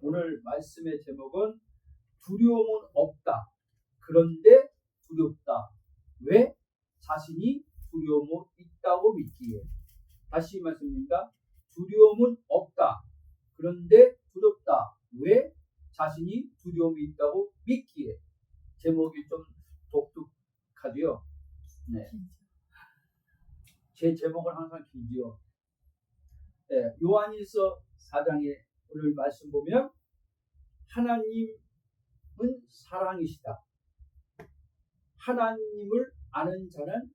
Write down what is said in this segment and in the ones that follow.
오늘 말씀의 제목은 두려움은 없다. 그런데 두렵다. 왜? 자신이 두려움이 있다고 믿기에. 다시 말씀드립니다. 두려움은 없다. 그런데 두렵다. 왜? 자신이 두려움이 있다고 믿기에. 제목이 좀 독특하지요. 네. 제 제목은 항상 길지요. 네, 요한일서 4장에 오늘 말씀 보면 하나님은 사랑이시다. 하나님을 아는 자는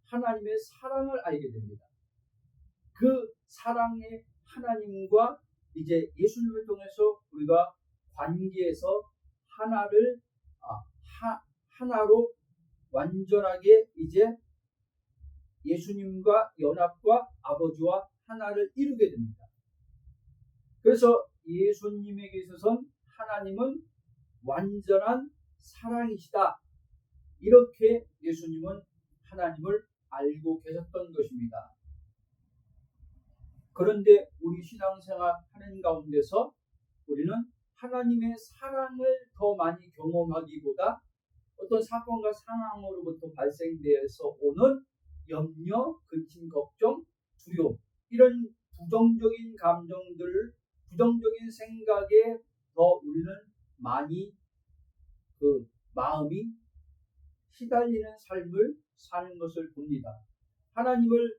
하나님의 사랑을 알게 됩니다. 그 사랑의 하나님과 이제 예수님을 통해서 우리가 관계에서 하나로 완전하게 이제 예수님과 연합과 아버지와 하나를 이루게 됩니다. 그래서 예수님에게 있어서는 하나님은 완전한 사랑이시다. 이렇게 예수님은 하나님을 알고 계셨던 것입니다. 그런데 우리 신앙생활 하는 가운데서 우리는 하나님의 사랑을 더 많이 경험하기보다 어떤 사건과 상황으로부터 발생되어서 오는 염려, 근심, 걱정, 두려움 이런 부정적인 감정들, 부정적인 생각에 더 우리는 많이 마음이 시달리는 삶을 사는 것을 봅니다. 하나님을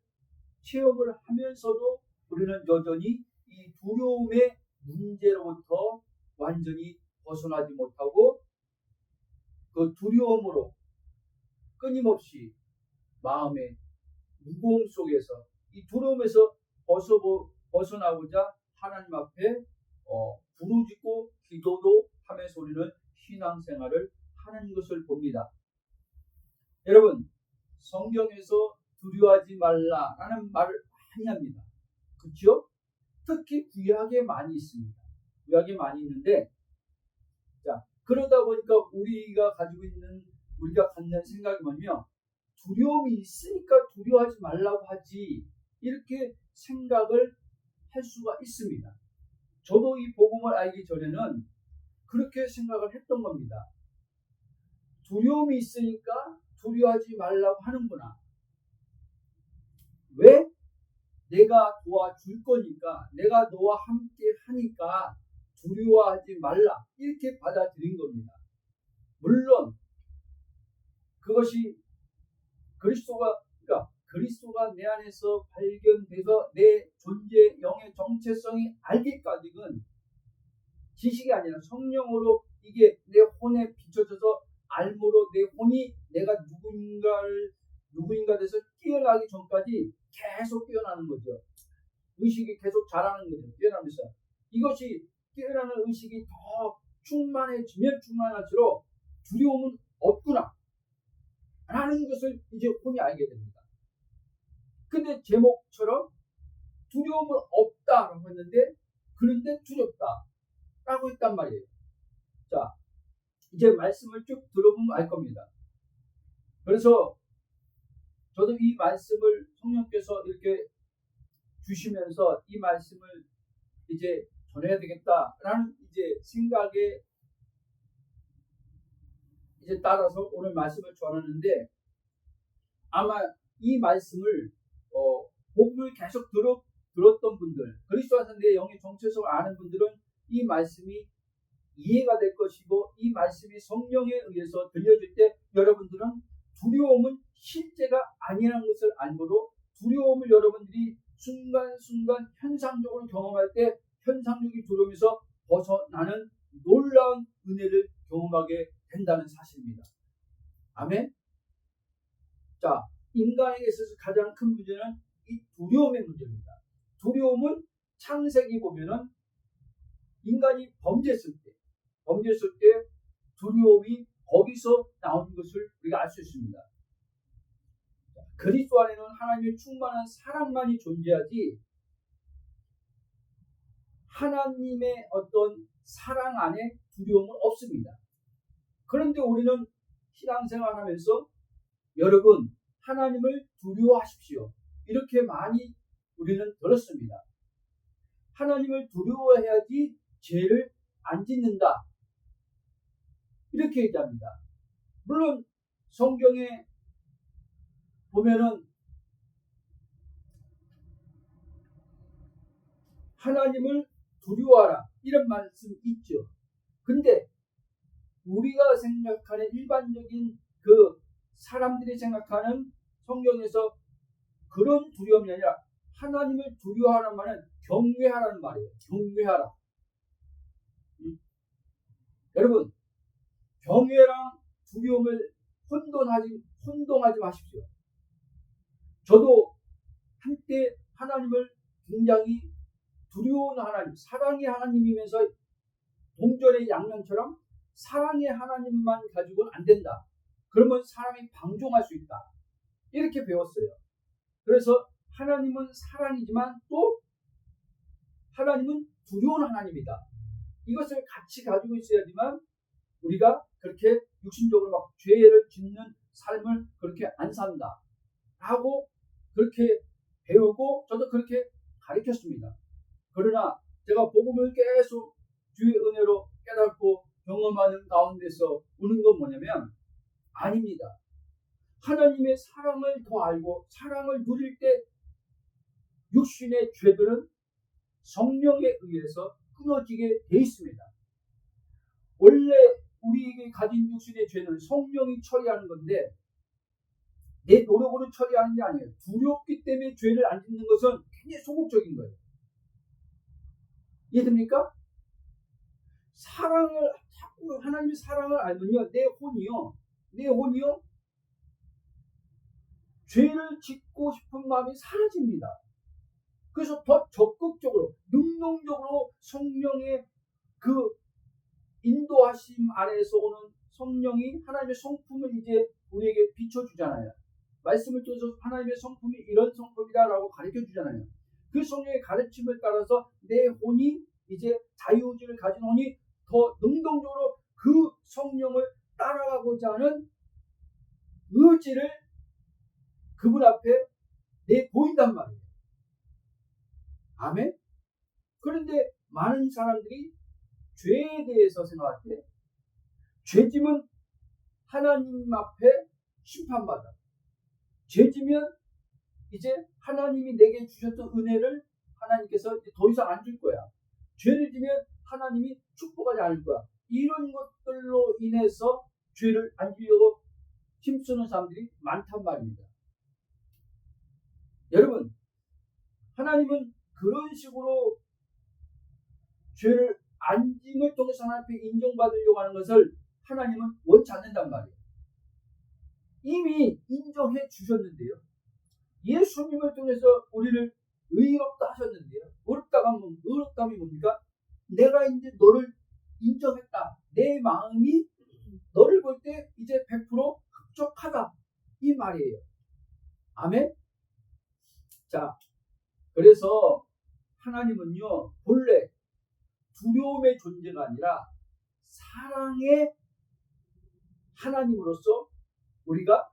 체험을 하면서도 우리는 여전히 이 두려움의 문제로부터 완전히 벗어나지 못하고 그 두려움으로 끊임없이 마음의 무거움 속에서 이 두려움에서 벗어나고자 하나님 앞에 부르짖고 기도도 하면서 우리는 신앙생활을 하는 것을 봅니다. 여러분, 성경에서 두려워하지 말라라는 말을 많이 합니다. 그렇죠? 특히 구약에 많이 있습니다. 구약에 많이 있는데, 자, 그러다 보니까 우리가 갖는 생각이 뭐냐면 두려움이 있으니까 두려워하지 말라고 하지 이렇게 생각을 할 수가 있습니다. 저도 이 복음을 알기 전에는 그렇게 생각을 했던 겁니다. 두려움이 있으니까 두려워하지 말라고 하는구나. 왜? 내가 도와줄 거니까, 내가 너와 함께 하니까 두려워하지 말라 이렇게 받아들인 겁니다. 물론 그것이 그리스도가 내 안에서 발견돼서 내 존재 영의 정체성이 알기까지는 지식이 아니라 성령으로 이게 내 혼에 비춰져서 알므로 내 혼이 내가 누구인가 돼서 깨어나기 전까지 계속 깨어나는 거죠. 의식이 계속 자라는 거죠. 깨어나면서 이것이 깨어나는 의식이 더 충만해지면 충만할수록 두려움은 없구나 라는 것을 이제 혼이 알게 됩니다. 근데 제목처럼 두려움은 없다라고 했는데 그런데 두렵다 라고 했단 말이에요. 자, 이제 말씀을 쭉 들어보면 알 겁니다. 그래서 저도 이 말씀을 성령께서 이렇게 주시면서 이 말씀을 이제 전해야 되겠다라는 이제 생각에 이제 따라서 오늘 말씀을 전하는데 아마 이 말씀을 복음을 계속 들었던 분들, 그리스도 안에서 내 영의 정체성을 아는 분들은 이 말씀이 이해가 될 것이고 이 말씀이 성령에 의해서 들려질 때 여러분들은 두려움은 실제가 아니라는 것을 알므로 두려움을 여러분들이 순간순간 현상적으로 경험할 때 현상적인 두려움에서 벗어나는 놀라운 은혜를 경험하게 된다는 사실입니다. 아멘. 자, 인간에게 있어서 가장 큰 문제는 이 두려움의 문제입니다. 두려움은 창세기 보면은 인간이 범죄했을 때 두려움이 거기서 나오는 것을 우리가 알 수 있습니다. 그리스도 안에는 하나님의 충만한 사랑만이 존재하지 하나님의 어떤 사랑 안에 두려움은 없습니다. 그런데 우리는 신앙생활하면서 여러분 하나님을 두려워하십시오. 이렇게 많이 우리는 들었습니다. 하나님을 두려워해야지 죄를 안 짓는다. 이렇게 얘기합니다. 물론 성경에 보면은 하나님을 두려워하라 이런 말씀 있죠. 근데 우리가 생각하는 일반적인 그 사람들이 생각하는 성경에서 그런 두려움이 아니라 하나님을 두려워하는 말은 경외하라는 말이에요. 경외하라. 여러분, 경외랑 두려움을 혼동하지 마십시오. 저도 한때 하나님을 굉장히 두려워하는 하나님, 사랑의 하나님이면서 동전의 양면처럼 사랑의 하나님만 가지고는 안 된다. 그러면 사람이 방종할 수 있다. 이렇게 배웠어요. 그래서 하나님은 사랑이지만 또 하나님은 두려운 하나님이다. 이것을 같이 가지고 있어야지만 우리가 그렇게 육신적으로 막 죄를 짓는 삶을 그렇게 안 산다. 하고 그렇게 배우고 저도 그렇게 가르쳤습니다. 그러나 제가 복음을 계속 주의 은혜로 깨닫고 경험하는 가운데서 오는 건 뭐냐면 아닙니다. 하나님의 사랑을 더 알고 사랑을 누릴 때 육신의 죄들은 성령에 의해서 끊어지게 돼 있습니다. 원래 우리에게 가진 육신의 죄는 성령이 처리하는 건데 내 노력으로 처리하는 게 아니에요. 두렵기 때문에 죄를 안 짓는 것은 굉장히 소극적인 거예요. 이해됩니까? 사랑을 자꾸 하나님의 사랑을 알면요, 내 혼이요 죄를 짓고 싶은 마음이 사라집니다. 그래서 더 적극적으로 능동적으로 성령의 그 인도하심 아래에서 오는 성령이 하나님의 성품을 이제 우리에게 비춰주잖아요. 말씀을 통해서 하나님의 성품이 이런 성품이다라고 가르쳐주잖아요. 그 성령의 가르침을 따라서 내 혼이 이제 자유의지를 가진 혼이 더 능동적으로 그 성령을 따라가고자 하는 의지를 그분 앞에 내보인단 말이에요. 아멘? 그런데 많은 사람들이 죄에 대해서 생각할 때 죄짐은 하나님 앞에 심판받아. 죄지면 이제 하나님이 내게 주셨던 은혜를 하나님께서 이제 더 이상 안 줄 거야. 죄를 지면 하나님이 축복하지 않을 거야. 이런 것들로 인해서 죄를 안 지려고 힘쓰는 사람들이 많단 말입니다. 여러분, 하나님은 그런 식으로 죄를 안짐을 통해서 하나님 앞에 인정받으려고 하는 것을 하나님은 원치 않는단 말이에요. 이미 인정해 주셨는데요. 예수님을 통해서 우리를 의롭다 하셨는데요. 의롭다함이 뭡니까? 내가 이제 너를 인정했다. 내 마음이 너를 볼 때 이제 100% 흡족하다. 이 말이에요. 아멘? 자, 그래서 하나님은요, 본래 두려움의 존재가 아니라 사랑의 하나님으로서 우리가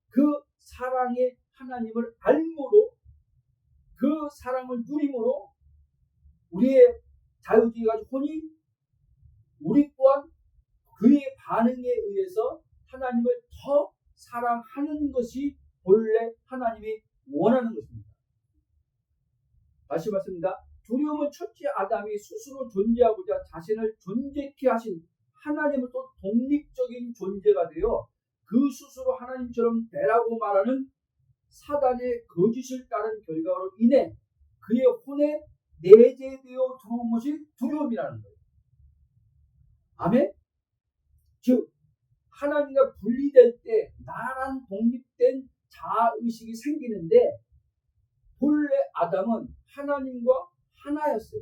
그 사랑의 하나님을 알므로 그 사랑을 누림으로 우리의 자유주의 가진 혼이 우리 또한 그의 반응에 의해서 하나님을 더 사랑하는 것이 본래 하나님이 원하는 것입니다. 다시 말씀드립니다. 두려움은 첫째 아담이 스스로 존재하고자 자신을 존재케 하신 하나님은 또 독립적인 존재가 되어 그 스스로 하나님처럼 되라고 말하는 사단의 거짓을 따른 결과로 인해 그의 혼에 내재되어 들어온 것이 두려움이라는 거예요. 아멘? 즉 하나님과 분리될 때 나란 독립된 자아의식이 생기는데 본래 아담은 하나님과 하나였어요.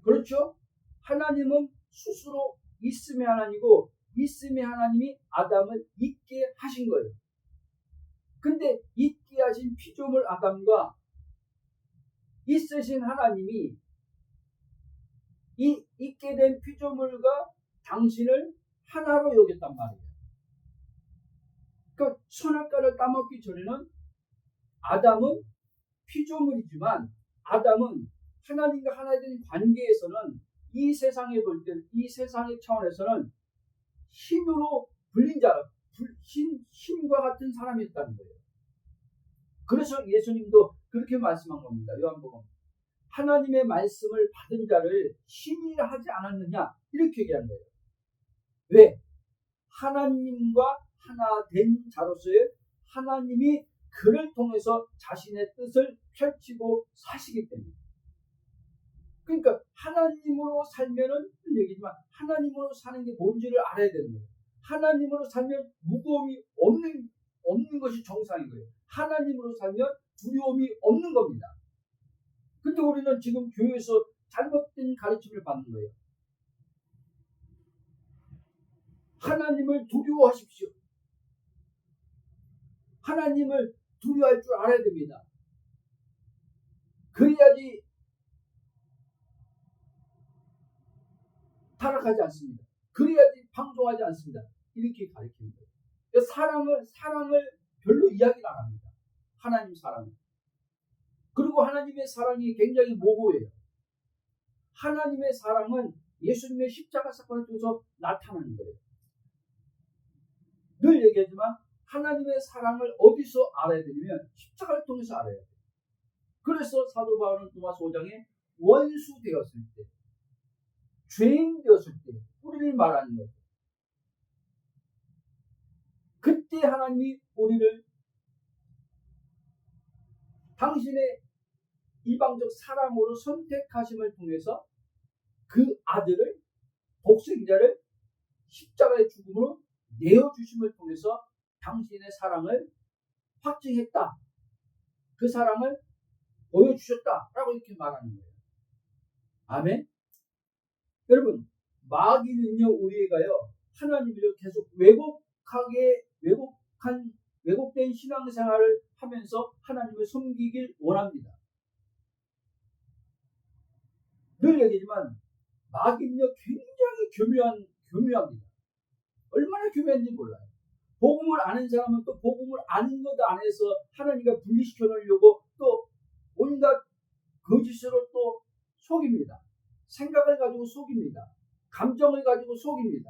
그렇죠? 하나님은 스스로 있음의 하나님이고 있음의 하나님이 아담을 있게 하신 거예요. 근데 있게 하신 피조물 아담과 있으신 하나님이 이 있게 된 피조물과 당신을 하나로 여겼단 말이에요. 그러니까 선악과를 따먹기 전에는 아담은 피조물이지만 아담은 하나님과 하나에 대한 관계에서는 이 세상에 볼 때, 이 세상의 차원에서는 신으로 불린 자, 신과 같은 사람이었다는 거예요. 그래서 예수님도 그렇게 말씀한 겁니다. 요한복음. 하나님의 말씀을 받은 자를 신이라 하지 않았느냐? 이렇게 얘기한 거예요. 왜? 하나님과 하나 된 자로서의 하나님이 그를 통해서 자신의 뜻을 펼치고 사시기 때문에. 그러니까 하나님으로 살면은 얘기지만 하나님으로 사는 게 뭔지를 알아야 되는 거예요. 하나님으로 살면 무거움이 없는 것이 정상인 거예요. 하나님으로 살면 두려움이 없는 겁니다. 근데 우리는 지금 교회에서 잘못된 가르침을 받는 거예요. 하나님을 두려워하십시오. 하나님을 두려워할 줄 알아야 됩니다. 그래야지 타락하지 않습니다. 그래야지 방종하지 않습니다. 이렇게 가르치는 거예요. 사랑을 별로 이야기를 안 합니다. 하나님 사랑을. 그리고 하나님의 사랑이 굉장히 모호해요. 하나님의 사랑은 예수님의 십자가 사건을 통해서 나타나는 거예요. 늘 얘기하지만 하나님의 사랑을 어디서 알아야 되냐면 십자가를 통해서 알아야 돼요. 그래서 사도 바울은 로마서 5장에 원수 되었을 때, 죄인 되었을 때 우리를 말하는 거예요. 그때 하나님이 우리를 당신의 이방적 사랑으로 선택하심을 통해서 그 아들을, 독생자를 십자가의 죽음으로 내어주심을 통해서 당신의 사랑을 확증했다. 그 사랑을 보여주셨다라고 이렇게 말하는 거예요. 아멘. 여러분, 마귀는요, 우리가요, 하나님을 계속 왜곡된 신앙생활을 하면서 하나님을 섬기길 원합니다. 늘 얘기지만 마귀는요, 굉장히 교묘합니다. 얼마나 교묘한지 몰라요. 복음을 아는 사람은 또 복음을 아는 것 안에서 하나님과 분리시켜 놓으려고 또 온갖 거짓으로 또 속입니다. 생각을 가지고 속입니다. 감정을 가지고 속입니다.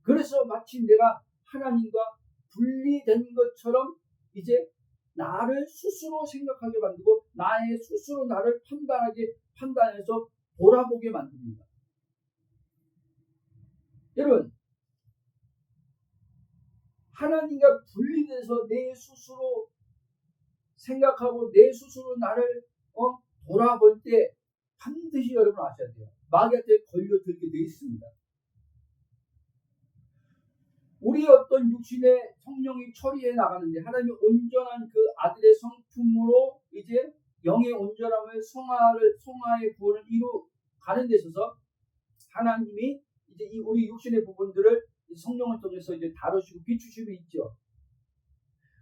그래서 마치 내가 하나님과 분리된 것처럼 이제 나를 스스로 생각하게 만들고 나의 스스로 나를 판단해서 돌아보게 만듭니다. 여러분, 하나님과 분리돼서 내 스스로 생각하고 내 스스로 나를 돌아볼 때 반드시 여러분 아셔야 돼요. 마귀한테 걸려들게 돼 있습니다. 우리의 어떤 육신의 성령이 처리해 나가는데 하나님이 온전한 그 아들의 성품으로 이제 영의 온전함을 성화의 구원을 이루가는 데 있어서 하나님이 이제 우리 육신의 부분들을 성령을 통해서 이제 다루시고 비추시고 있죠.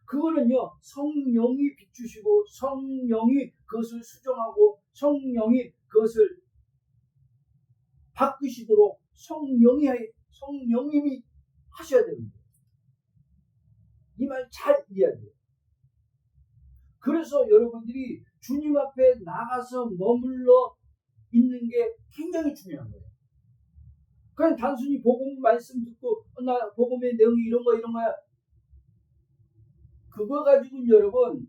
그거는요, 성령이 비추시고 성령이 그것을 수정하고 성령이 그것을 바꾸시도록 성령님이 하셔야 됩니다. 이 말 잘 이해해야 돼요. 그래서 여러분들이 주님 앞에 나가서 머물러 있는 게 굉장히 중요한 거예요. 그냥 단순히 복음 말씀 듣고 나 복음의 내용이 이런 거야. 그거 가지고는 여러분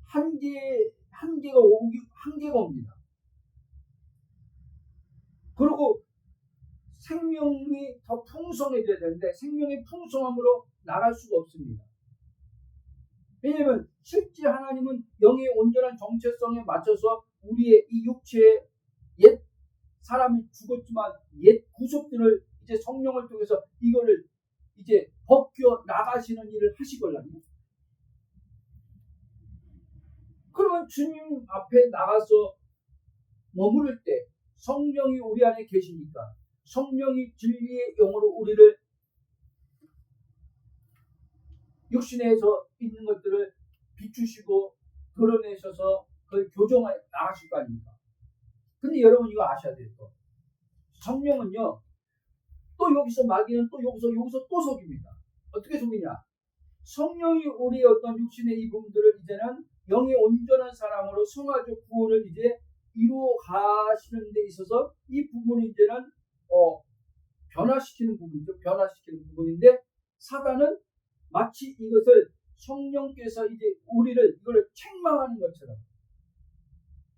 한계가 옵니다. 그리고 생명이 더 풍성해져야 되는데 생명의 풍성함으로 나갈 수가 없습니다. 왜냐하면 실제 하나님은 영의 온전한 정체성에 맞춰서 우리의 이 육체의 옛 사람이 죽었지만 옛 구속들을 이제 성령을 통해서 이거를 이제 벗겨 나가시는 일을 하시거든요. 그러면 주님 앞에 나가서 머무를 때 성령이 우리 안에 계시니까 성령이 진리의 영으로 우리를 육신에서 있는 것들을 비추시고 드러내셔서 그걸 교정해 나가실 거 아닙니까? 근데 여러분 이거 아셔야 돼요. 또. 성령은요, 또 여기서 마귀는 또 여기서 또 속입니다. 어떻게 속이냐? 성령이 우리의 어떤 육신의 이 부분들을 이제는 영의 온전한 사람으로 성화적 구원을 이제 이루어 가시는 데 있어서 이 부분은 이제는 변화시키는 부분이죠. 변화시키는 부분인데 사단은 마치 이것을 성령께서 이제 우리를 이걸 책망하는 것처럼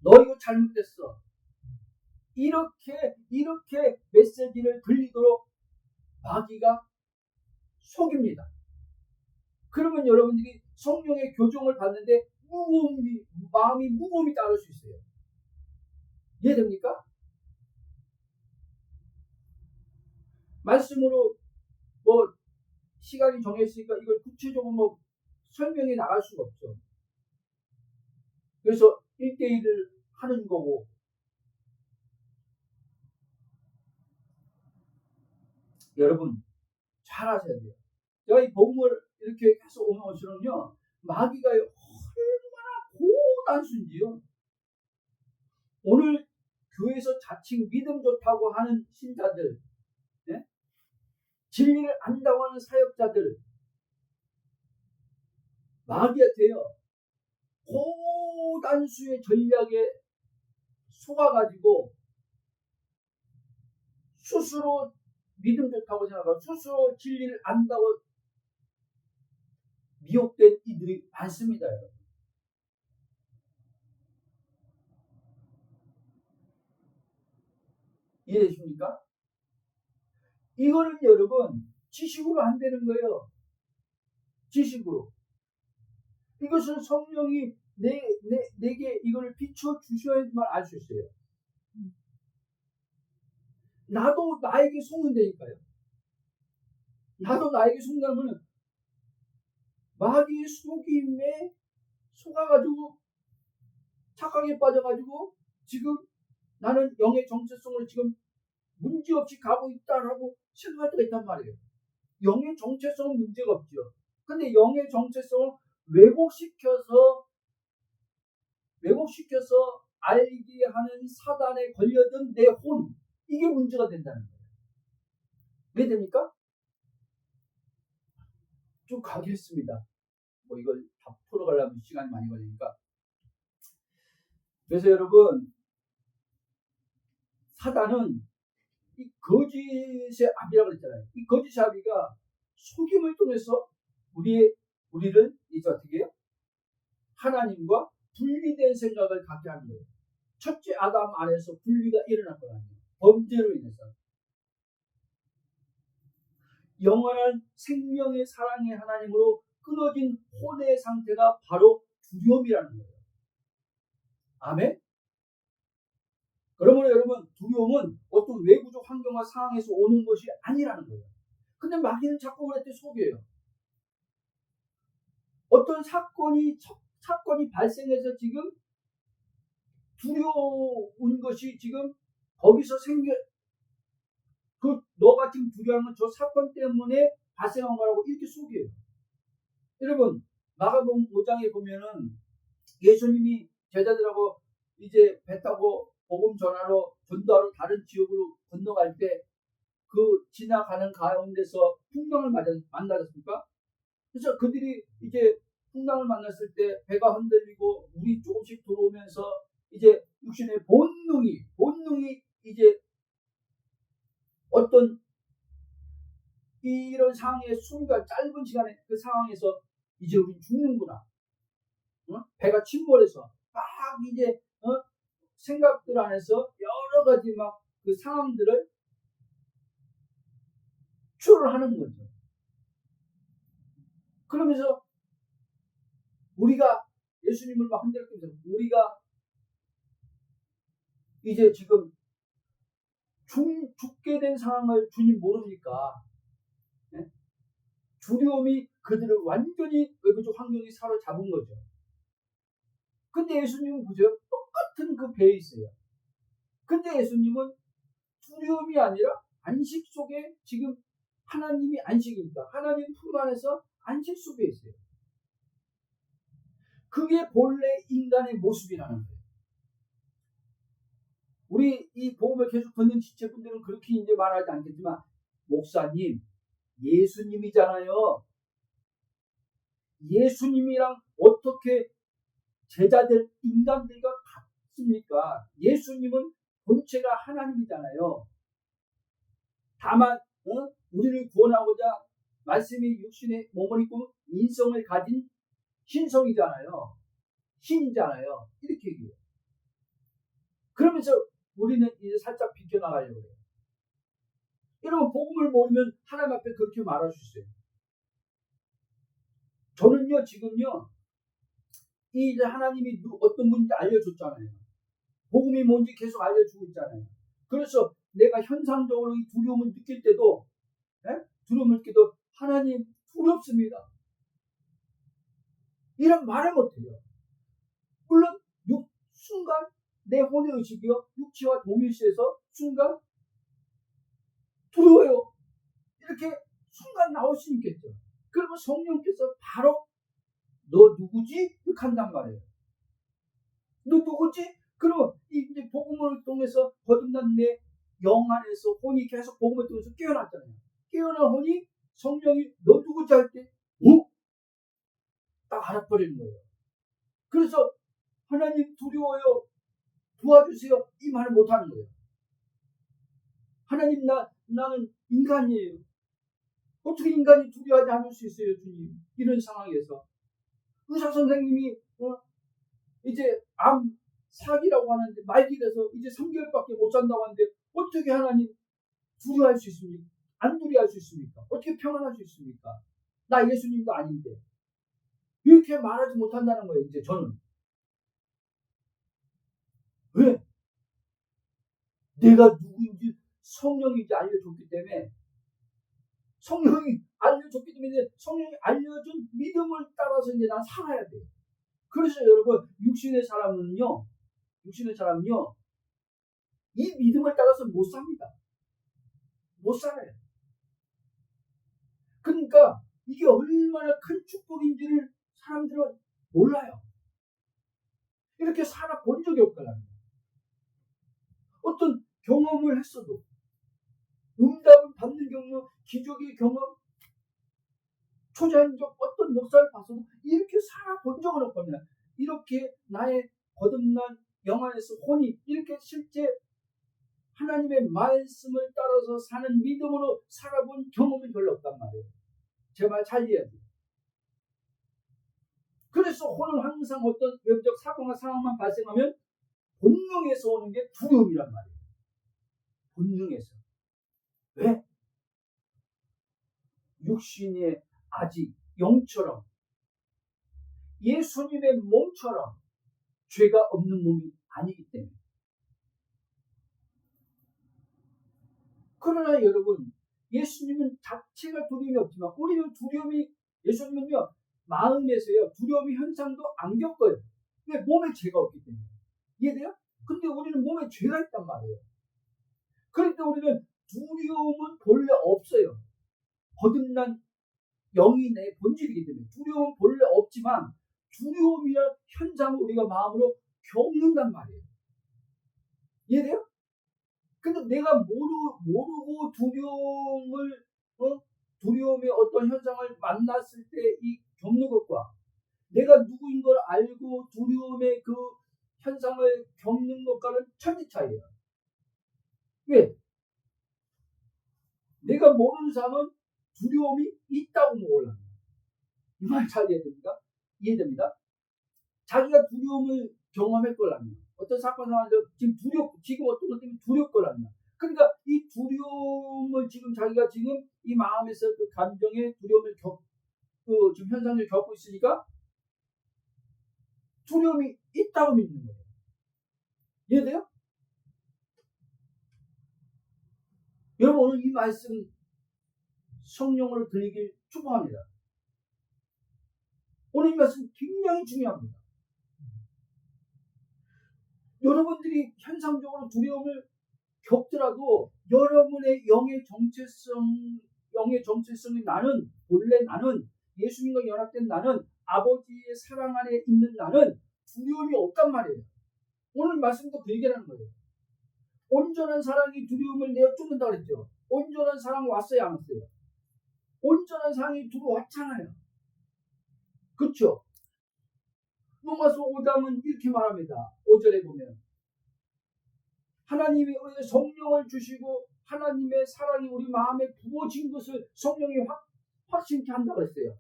너 이거 잘못됐어. 이렇게 메시지를 들리도록 마귀가 속입니다. 그러면 여러분들이 성령의 교정을 받는데 마음이 무거움이 따를 수 있어요. 이해됩니까? 말씀으로 시간이 정했으니까 이걸 구체적으로 설명해 나갈 수가 없죠. 그래서 1대1을 하는 거고, 여러분 잘 아셔야 돼요. 제가 이 복음을 이렇게 계속 오면서는요, 마귀가 얼마나 고단순지요. 오늘 교회에서 자칭 믿음 좋다고 하는 신자들, 네? 진리를 안다고 하는 사역자들, 마귀한테요 고단수의 전략에 속아가지고 스스로 믿음 좋다고 생각하고 스스로 진리를 안다고 미혹된 이들이 많습니다. 여러분. 이해되십니까? 이거는 여러분 지식으로 안 되는 거예요. 지식으로. 이것은 성령이 내게 이걸 비춰 주셔야지만 알 수 있어요. 나도 나에게 속는다니까요. 나도 나에게 속는다면 마귀의 속임에 속아가지고 착각에 빠져가지고 지금 나는 영의 정체성을 지금 문제없이 가고 있다라고 생각할 때가 있단 말이에요. 영의 정체성은 문제가 없죠. 근데 영의 정체성을 왜곡시켜서 알게 하는 사단에 걸려든 내 혼, 이게 문제가 된다는 거예요. 왜 됩니까? 쭉 가겠습니다. 이걸 다 풀어가려면 시간이 많이 걸리니까. 그래서 여러분, 사단은 이 거짓의 아비라고 그랬잖아요. 이 거짓의 아비가 속임을 통해서 우리를 이제 어떻게 해요? 하나님과 분리된 생각을 갖게 하는 거예요. 첫째 아담 안에서 분리가 일어났거든요. 범죄로 인해서. 영원한 생명의 사랑의 하나님으로 끊어진 혼의 상태가 바로 두려움이라는 거예요. 아멘? 그러면 여러분, 두려움은 어떤 외부적 환경과 상황에서 오는 것이 아니라는 거예요. 근데 마귀는 자꾸 그럴 때 속여요. 어떤 사건이 발생해서 지금 두려운 것이 지금 거기서 너가 지금 두려워하는 건 저 사건 때문에 발생한 거라고 이렇게 속여요. 여러분, 마가복음 5장에 보면은 예수님이 제자들하고 이제 배 타고 복음 전도하러 다른 지역으로 건너갈 때 그 지나가는 가운데서 풍랑을 만나셨습니까? 그래서 그들이 이제 풍랑을 만났을 때 배가 흔들리고 물이 조금씩 들어오면서 이제 육신의 본능이 이제 어떤 이런 상황의 순간 짧은 시간에 그 상황에서 이제 우리 죽는구나. 배가 침몰해서 막 이제 생각들 안에서 여러 가지 막 그 상황들을 추를 하는 거죠. 그러면서 우리가 예수님을 막 흔들면서 우리가 이제 지금 죽게 된 상황을 주님 모릅니까? 네? 두려움이 그들을 완전히 외부적 환경이 사로잡은 거죠. 근데 예수님은 보세요. 똑같은 그 배에 있어요. 근데 예수님은 두려움이 아니라 안식 속에 지금 하나님이 안식이니까 하나님 품 안에서 안식 속에 있어요. 그게 본래 인간의 모습이라는 거예요. 우리 이 복음을 계속 듣는 지체분들은 그렇게 이제 말하지 않겠지만 목사님 예수님이잖아요. 예수님이랑 어떻게 제자들 인간들과 같습니까? 예수님은 본체가 하나님이잖아요. 다만 우리를 구원하고자 말씀이 육신의 몸을 입고 인성을 가진 신성이잖아요. 신이잖아요. 이렇게 얘기해요. 그러면서 우리는 이제 살짝 비켜나가려고 해요. 여러분, 복음을 모르면 하나님 앞에 그렇게 말할 수 있어요. 저는요, 지금요, 이 하나님이 어떤 분인지 알려줬잖아요. 복음이 뭔지 계속 알려주고 있잖아요. 그래서 내가 현상적으로 이 두려움을 느낄 때도, 두려움을 느낄 때도 하나님 두렵습니다. 이런 말을 못해요. 물론 순간 내 혼의 의식이요, 육체와 동일시해서 순간 두려워요. 이렇게 순간 나올 수 있겠죠. 그러면 성령께서 바로 너 누구지? 이렇게 한단 말이에요. 너 누구지? 그러면 이제 복음을 통해서 거듭난 내 영 안에서 혼이 계속 복음을 통해서 깨어났잖아요. 깨어난 혼이 성령이 너 누구지 할 때, 딱 알아버리는 거예요. 그래서 하나님 두려워요, 도와주세요, 이 말을 못하는 거예요. 하나님 나는 인간이에요. 어떻게 인간이 두려워하지 않을 수 있어요, 주님? 이런 상황에서 의사 선생님이 이제 암 사기라고 하는데 말기라서 이제 3개월밖에 못 산다고 하는데 어떻게 하나님 두려워할 수 있습니까? 안 두려워할 수 있습니까? 어떻게 평안할 수 있습니까? 나 예수님도 아닌데. 이렇게 말하지 못한다는 거예요. 이제 저는. 왜? 내가 누구인지 성령인지 알려줬기 때문에, 성령이 알려줬기 때문에 성령이 알려준 믿음을 따라서 이제 난 살아야 돼요. 그래서 여러분, 육신의 사람은요, 이 믿음을 따라서 못 삽니다. 못 살아요. 그러니까 이게 얼마나 큰 축복인지를 사람들은 몰라요. 이렇게 살아본 적이 없거든요. 어떤 경험을 했어도, 응답을 받는 경험, 기적의 경험, 초자연적 어떤 역사를 봐서도 이렇게 살아본 적은 없거든요. 이렇게 나의 거듭난 영 안에서 혼이 이렇게 실제 하나님의 말씀을 따라서 사는 믿음으로 살아본 경험이 별로 없단 말이에요. 제 말 잘 이해해야 돼요. 그래서 혼은 항상 어떤 외부적 사고나 상황만 발생하면 본능에서 오는 게 두려움이란 말이에요. 본능에서. 왜? 육신이 아직 영처럼, 예수님의 몸처럼 죄가 없는 몸이 아니기 때문에. 그러나 여러분, 예수님은 자체가 두려움이 없지만 우리는 두려움이, 예수님은요, 마음에서요, 두려움이 현상도 안 겪어요. 왜? 몸에 죄가 없기 때문에. 이해돼요? 근데 우리는 몸에 죄가 있단 말이에요. 그러니까 우리는 두려움은 본래 없어요. 거듭난 영이 내 본질이기 때문에 두려움은 본래 없지만 두려움이란 현상을 우리가 마음으로 겪는단 말이에요. 이해돼요? 근데 내가 모르고 두려움의 어떤 현상을 만났을 때 이 겪는 것과 내가 누구인 걸 알고 두려움의 그 현상을 겪는 것과는 천지 차이예요. 왜? 내가 모르는 사람은 두려움이 있다고 몰라요. 이 말 잘 이해됩니까? 이해됩니다? 자기가 두려움을 경험했거든요. 어떤 사건 상황에서 지금 어떤 것 때문에 두렵거든요. 그러니까 이 두려움을 자기가 이 마음에서 그 감정의 두려움을 지금 현상을 겪고 있으니까 두려움이 있다고 믿는 거예요. 이해돼요? 여러분, 오늘 이 말씀 성령으로 들리길 축복합니다. 오늘 이 말씀 굉장히 중요합니다. 여러분들이 현상적으로 두려움을 겪더라도 여러분의 영의 정체성이 본래 나는 예수님과 연합된 나는 아버지의 사랑 안에 있는 나는 두려움이 없단 말이에요. 오늘 말씀도 그 얘기하는 거예요. 온전한 사랑이 두려움을 내어 쫓는다고 그랬죠. 온전한 사랑 왔어요, 안 왔어요? 온전한 사랑이 들어왔잖아요. 그렇죠? 로마서 5장은 이렇게 말합니다. 5절에 보면 하나님이 우리에게 성령을 주시고 하나님의 사랑이 우리 마음에 부어진 것을 성령이 확신케 한다고 했어요.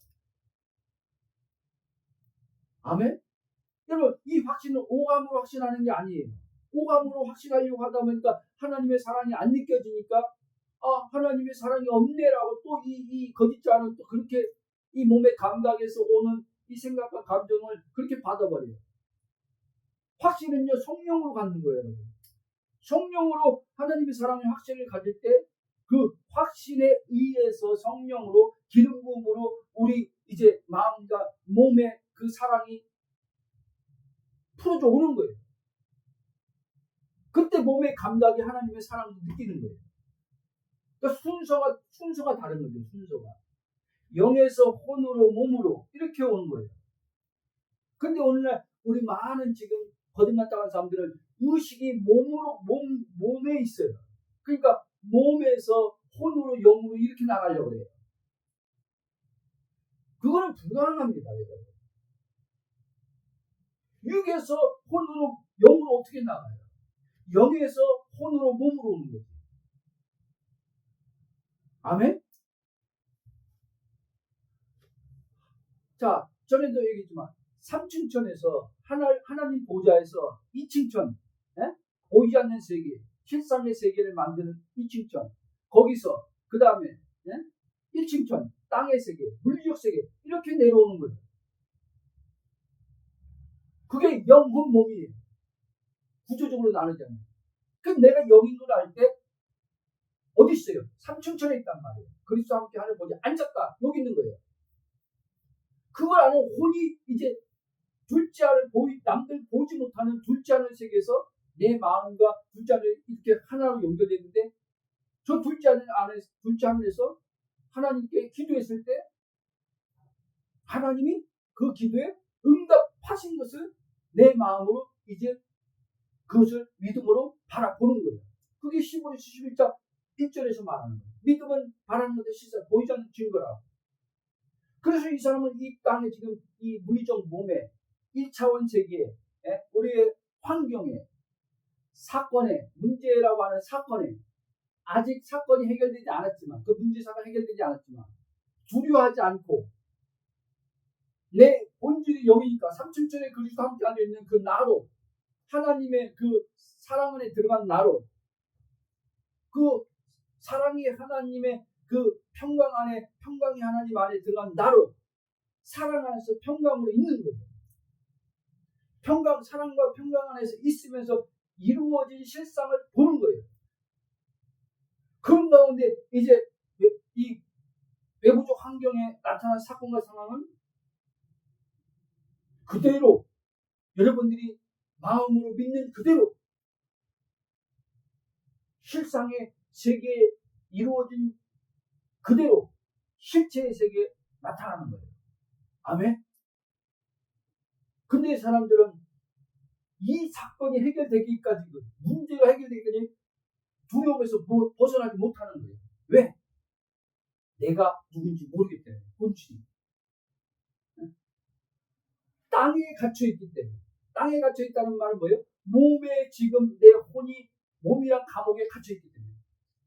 아멘? 여러분, 이 확신은 오감으로 확신하는 게 아니에요. 오감으로 확신하려고 하다 보니까 하나님의 사랑이 안 느껴지니까 하나님의 사랑이 없네라고 또 이 거짓자는 또 그렇게 이 몸의 감각에서 오는 이 생각과 감정을 그렇게 받아버려요. 확신은요, 성령으로 갖는 거예요, 여러분. 성령으로 하나님의 사랑의 확신을 가질 때 그 확신에 의해서 성령으로 기름 부음으로 우리 이제 마음과 몸에 그 사랑이 풀어져 오는 거예요. 그때 몸의 감각이 하나님의 사랑을 느끼는 거예요. 그러니까 순서가 다른 거죠. 순서가 영에서 혼으로 몸으로 이렇게 오는 거예요. 근데 오늘날 우리 많은 지금 거듭났다는 사람들은 의식이 몸에 있어요. 그러니까 몸에서 혼으로 영으로 이렇게 나가려고 해요. 그거는 불가능합니다, 여러분. 육에서 혼으로 영으로 어떻게 나가요? 영에서 혼으로 몸으로 오는 거죠. 아멘? 자, 전에도 얘기했지만 3층천에서 하나님 보좌에서 2층천, 보이지 않는 세계, 실상의 세계를 만드는 2층천, 거기서 그 다음에 1층천, 땅의 세계, 물리적 세계 이렇게 내려오는 거예요. 그게 영혼 몸이에요. 구조적으로 나누잖아요. 그럼 내가 영인 걸 알 때 어디 있어요? 3층천에 있단 말이에요. 그리스도와 함께 하늘 보좌 앉았다. 여기 있는 거예요. 그걸 아는 혼이 이제 둘째 하늘 남들 보지 못하는 둘째 하늘 세계에서 내 마음과 둘째 하늘 이렇게 하나로 연결되는데 저 둘째 하늘에서 하나님께 기도했을 때 하나님이 그 기도에 응답하신 것을 내 마음으로 이제 그것을 믿음으로 바라보는 거예요. 그게 히브리서 11장 1절에서 말하는 거예요. 믿음은 바라는 것에 시사 보이지 않는 증거라. 그래서 이 사람은 이 땅에 지금 이 물리적 몸에 1차원 세계에 우리의 환경에 사건에 문제라고 하는 사건에 아직 사건이 해결되지 않았지만 그 문제사가 해결되지 않았지만 두려워하지 않고 내 본질이 영이니까 3층천에 그리스도와 함께 앉아있는 그 나로 하나님의 그 사랑 안에 들어간 나로 그 사랑이 하나님의 그 평강이 하나님 안에 들어간 나로 사랑 안에서 평강으로 있는 거예요. 사랑과 평강 안에서 있으면서 이루어진 실상을 보는 거예요. 그런 가운데 이제 이 외부적 환경에 나타난 사건과 상황은 그대로 여러분들이 마음으로 믿는 그대로 실상의 세계에 이루어진 그대로 실체의 세계에 나타나는 거예요. 아멘? 근데 사람들은 이 사건이 해결되기까지 문제가 해결되기까지 두려움에서 벗어나지 못하는 거예요. 왜? 내가 누군지 모르기 때문에 본질이 땅에 갇혀있기 때문에. 땅에 갇혀있다는 말은 뭐예요? 몸에 지금 내 혼이 몸이란 감옥에 갇혀있기 때문에.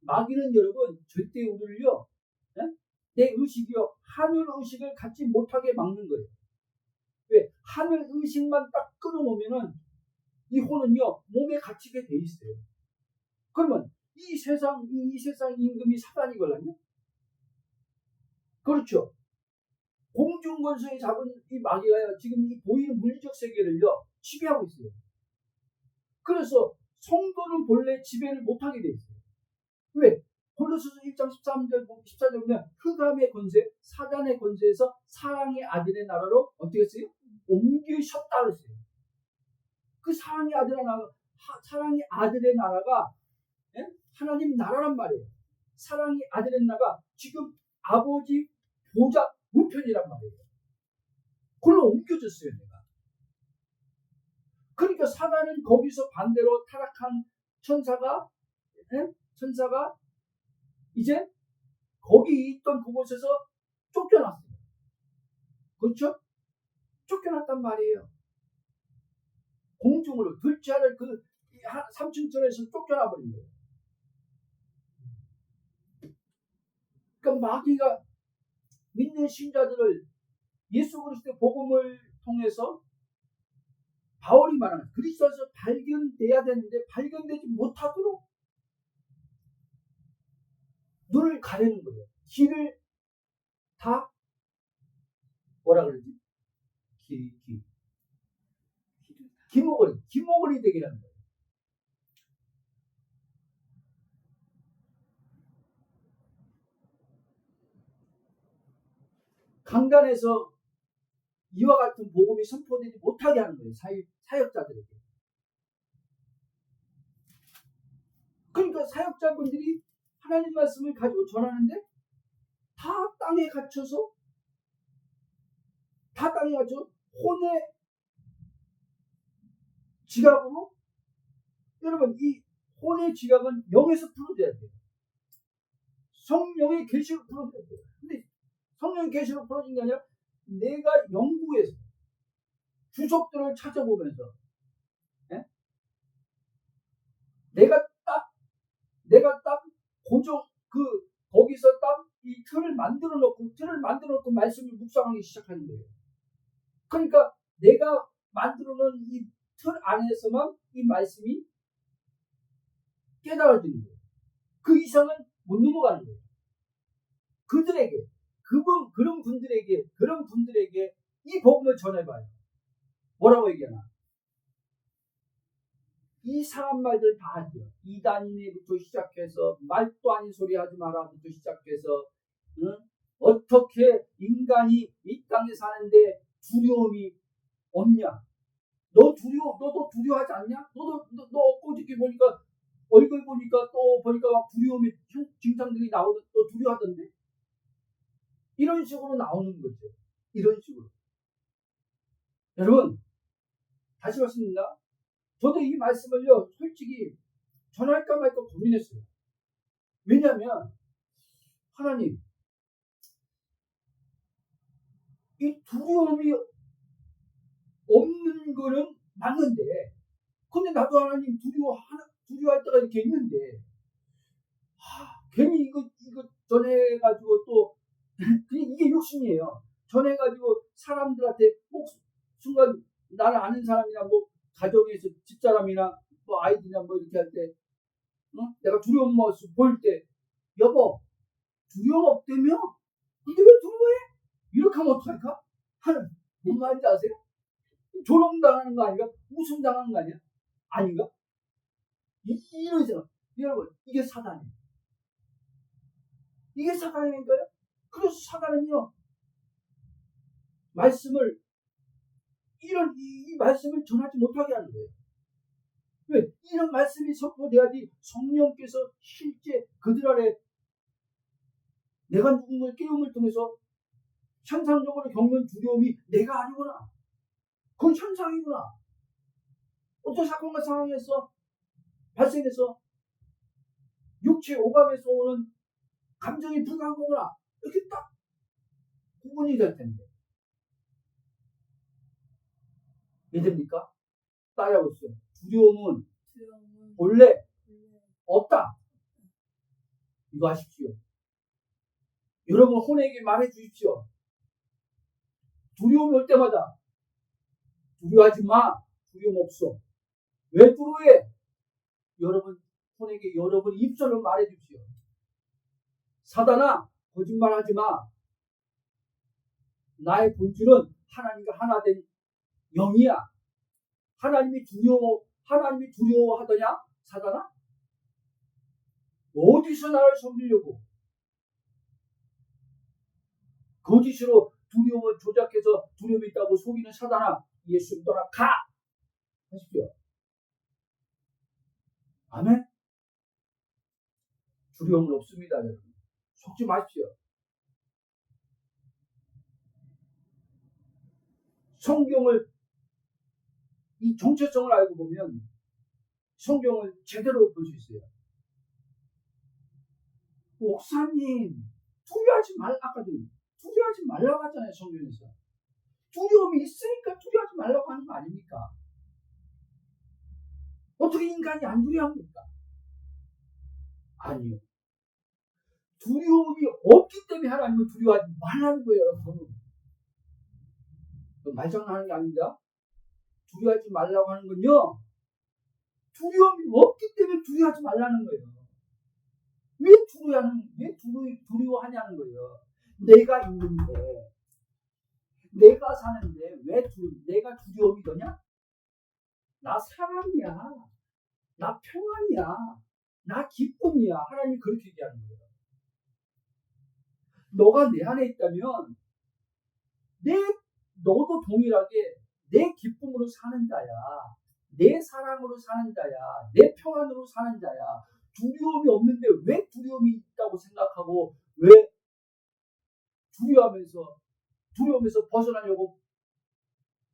마귀는 여러분 절대 우리를요 내 의식이요 하늘 의식을 갖지 못하게 막는 거예요. 왜? 하늘 의식만 딱 끊어놓으면은 이 혼은요 몸에 갇히게 돼 있어요. 그러면 이 세상 임금이 사단이걸랑요? 그렇죠. 공중권세에 잡은 이 마귀가요 지금 이 보이는 물리적 세계를요 지배하고 있어요. 그래서 성도는 본래 지배를 못하게 돼 있어요. 왜? 골로새서 1장 14절 보면 흑암의 권세, 사단의 권세에서 사랑의 아들의 나라로 어떻게 했어요? 옮기셨다 그랬어요. 그 사랑의 아들의 나라가 하나님 나라란 말이에요. 사랑의 아들의 나라가 지금 아버지 보좌 우편이란 말이에요. 그걸로 옮겨졌어요, 내가. 그러니까 사단은 거기서 반대로 타락한 천사가 이제 거기 있던 그곳에서 쫓겨났어요. 그렇죠? 쫓겨났단 말이에요. 공중으로 둘째 하늘 그 3층전에서 쫓겨나 버린 거예요. 그러니까 마귀가 믿는 신자들을 예수 그리스도의 복음을 통해서 바울이 말하는 그리스도에서 발견돼야 되는데 발견되지 못하도록 눈을 가리는 거예요. 길을 다 뭐라 그러지? 기모거리 되게 하는 거예요. 강단에서 이와 같은 복음이 선포되지 못하게 하는 거예요. 사역자들에게. 그러니까 사역자분들이 하나님 말씀을 가지고 전하는데 다 땅에 갇혀서 혼의 지각으로 여러분 이 혼의 지각은 영에서 풀어져야 돼요. 성령의 계시로 풀어져야 돼요. 근데 성령의 계시로 풀어진 게 아니라 내가 연구해서 주석들을 찾아보면서 내가 딱 고정 거기서 딱 이 틀을 만들어 놓고 말씀을 묵상하기 시작하는 거예요. 그러니까 내가 만들어 놓은 이 틀 안에서만 이 말씀이 깨달아지는 거예요. 그 이상은 못 넘어가는 거예요. 그런 분들에게 이 복음을 전해봐요. 뭐라고 얘기하나? 이상한 말들 다 하죠. 이단이네부터 시작해서 말도 아닌 소리 하지 마라부터 시작해서 어떻게 인간이 이 땅에 사는데 두려움이 없냐? 너도 두려워하지 않냐? 너 엊그저께 보니까 얼굴 보니까 또 보니까 막 두려움이 증상들이 나오고 또 두려워하던데? 이런 식으로 나오는 거죠. 이런 식으로. 여러분, 다시 말씀드립니다. 저도 이 말씀을요, 솔직히 전할까 말까 고민했어요. 왜냐하면 하나님, 이 두려움이 없는 거는 맞는데, 근데 나도 하나님 두려워할 때가 이렇게 있는데, 괜히 이거 전해가지고 또 이게 욕심이에요. 전해가지고 사람들한테 꼭 순간 나를 아는 사람이나 뭐 가정에서 집사람이나 뭐 아이들이나 뭐 이렇게 할 때 내가 두려운 모습 보일 때 여보 두려움 없다며? 근데 왜 두려워해? 이렇게 하면 어떡할까? 하는 뭔 말인지 아세요? 조롱당하는 거 아닌가? 웃음당하는 거 아니야? 아닌가? 이런 생각. 여러분 이게 사단이에요. 이게 사단이니까요. 그래서 사단은요 말씀을 이 말씀을 전하지 못하게 하는 거예요. 왜? 이런 말씀이 선포돼야지 성령께서 실제 그들 안에 내가 누군가의 깨움을 통해서 현상적으로 겪는 두려움이 내가 아니구나. 그건 현상이구나. 어떤 사건과 상황에서 발생해서 육체 오감에서 오는 감정이 불가한 거구나. 이렇게 딱 구분이 될 텐데. 믿습니까? 따라해보세요. 두려움은 본래 없다. 이거 하십시오. 여러분 혼에게 말해 주십시오. 두려움이 올 때마다 두려워하지 마. 두려움 없어. 왜 두려워해? 여러분 혼에게 여러분 입술로 말해 주십시오. 사단아 거짓말하지 마. 나의 본질은 하나님과 하나 된 영이야. 하나님이 두려워하더냐? 사단아? 어디서 나를 섬기려고? 거짓으로 두려움을 조작해서 두려움이 있다고 속이는 사단아, 예수 떠나 가! 하십시오. 아멘? 두려움은 없습니다, 여러분. 속지 마십시오. 성경을 이 정체성을 알고 보면 성경을 제대로 볼 수 있어요. 목사님 아까도 두려워하지 말라고 하잖아요. 성경에서 두려움이 있으니까 두려워하지 말라고 하는 거 아닙니까? 어떻게 인간이 안 두려워합니까? 아니요. 두려움이 없기 때문에 하나님은 두려워하지 말라는 거예요, 여러분. 말장난하는 게 아닙니다. 두려워하지 말라고 하는 건요, 두려움이 없기 때문에 두려워하지 말라는 거예요. 왜 두려워하냐는 거예요. 내가 있는데, 내가 사는데 내가 두려움이 더냐? 나 사랑이야. 나 평안이야. 나 기쁨이야. 하나님이 그렇게 얘기하는 거예요. 너가 내 안에 있다면 너도 동일하게 내 기쁨으로 사는 자야. 내 사랑으로 사는 자야. 내 평안으로 사는 자야. 두려움이 없는데 왜 두려움이 있다고 생각하고 왜 두려움에서 벗어나려고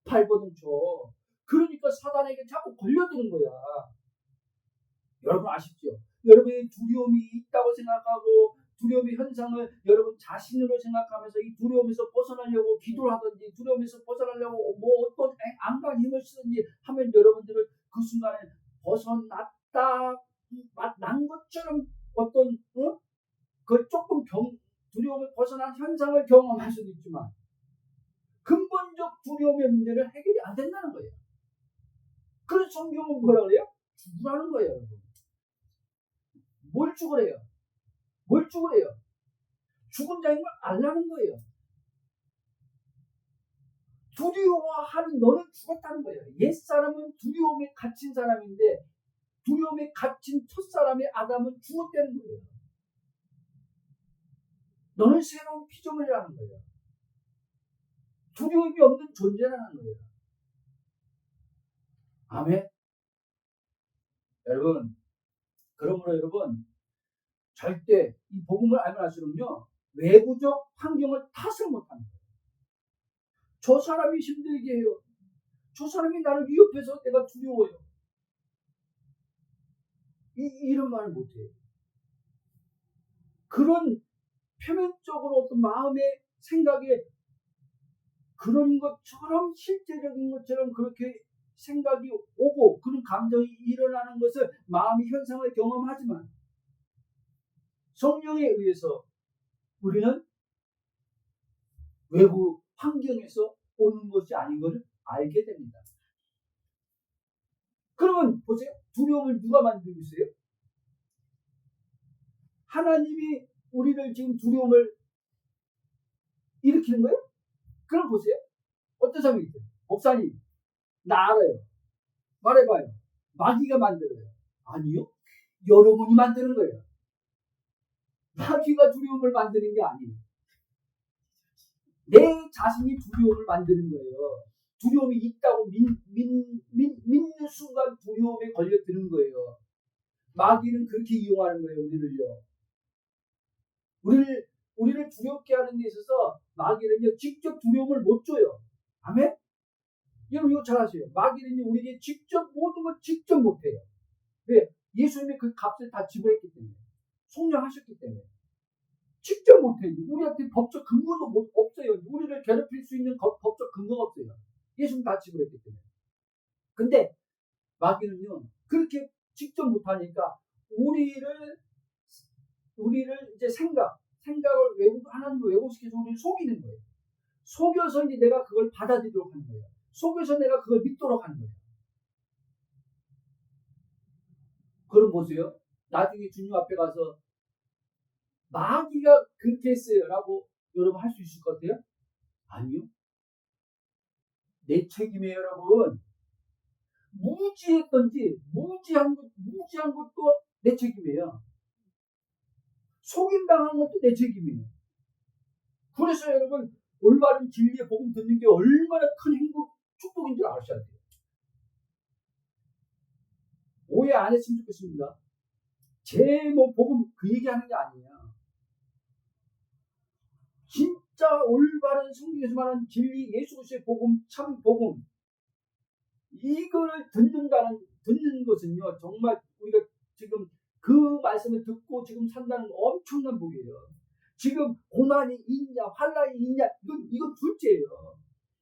발버둥 쳐. 그러니까 사단에게 자꾸 걸려드는 거야. 여러분 아십시오? 여러분이 두려움이 있다고 생각하고 두려움의 현상을 여러분 자신으로 생각하면서 이 두려움에서 벗어나려고 기도를 하든지 두려움에서 벗어나려고 뭐 어떤 안간 힘을 쓰든지 하면 여러분들은 그 순간에 벗어났다 난 것처럼 어떤 그 조금 두려움을 벗어난 현상을 경험할 수도 있지만 근본적 두려움의 문제는 해결이 안 된다는 거예요. 그래서 성경은 뭐라 그래요? 죽으라는 거예요, 여러분. 뭘 죽으래요? 뭘 죽으래요? 죽은 자인 걸 알라는 거예요. 두려워하는 너는 죽었다는 거예요. 옛사람은 두려움에 갇힌 사람인데 두려움에 갇힌 첫사람의 아담은 죽었다는 거예요. 너는 새로운 피조물이라는 거예요. 두려움이 없는 존재라는 거예요. 아멘. 여러분, 그러므로 여러분 절대 이 복음을 알면 할수록요 외부적 환경을 탓을 못합니다. 저 사람이 힘들게 해요. 저 사람이 나를 위협해서 내가 두려워요. 이런 말을 못해요. 그런 표면적으로 어떤 마음의 생각에 그런 것처럼 실제적인 것처럼 그렇게 생각이 오고 그런 감정이 일어나는 것을 마음의 현상을 경험하지만 성령에 의해서 우리는 외부 환경에서 오는 것이 아닌 것을 알게 됩니다. 그러면 보세요. 두려움을 누가 만들고 있어요? 하나님이 우리를 지금 두려움을 일으키는 거예요? 그럼 보세요. 어떤 사람이 있어요? 목사님, 나 알아요. 말해봐요. 마귀가 만들어요. 아니요. 여러분이 만드는 거예요. 마귀가 두려움을 만드는 게 아니에요. 내 자신이 두려움을 만드는 거예요. 두려움이 있다고 믿는 순간 두려움에 걸려드는 거예요. 마귀는 그렇게 이용하는 거예요. 우리를 두렵게 하는 데 있어서 마귀는요 직접 두려움을 못 줘요. 아멘? 여러분 이거 잘 아세요. 마귀는요 우리에게 직접 모든 걸 직접 못해요. 왜? 예수님이 그 값을 다 지불했기 때문에, 속량하셨기 때문에 직접 못해요. 우리한테 법적 근거도 없어요. 우리를 괴롭힐 수 있는 법적 근거가 없어요. 예수님 다 지불했기 때문에. 근데 마귀는요 그렇게 직접 못하니까 우리를 이제 생각을 하나님을 왜곡시켜서 우리를 속이는 거예요. 속여서 이제 내가 그걸 받아들이도록 하는 거예요. 속여서 내가 그걸 믿도록 하는 거예요. 그럼 보세요. 나중에 주님 앞에 가서 마귀가 그렇게 했어요 라고 여러분 할 수 있을 것 같아요? 아니요. 내 책임이에요, 여러분. 무지했던지 무지한 것도 내 책임이에요. 속임당한 것도 내 책임이에요. 그래서 여러분 올바른 진리의 복음 듣는 게 얼마나 큰 행복, 축복인 줄 아셔야 돼요. 오해 안 했으면 좋겠습니다. 제 복음 그 얘기하는 게 아니에요. 진짜 올바른 성경에서 말하는 진리, 예수 그리스도의 복음, 참 복음, 이거를 듣는 것은요 정말 우리가 지금 그 말씀을 듣고 지금 산다는 거 엄청난 복이에요. 지금 고난이 있냐 환난이 있냐 이건 둘째예요.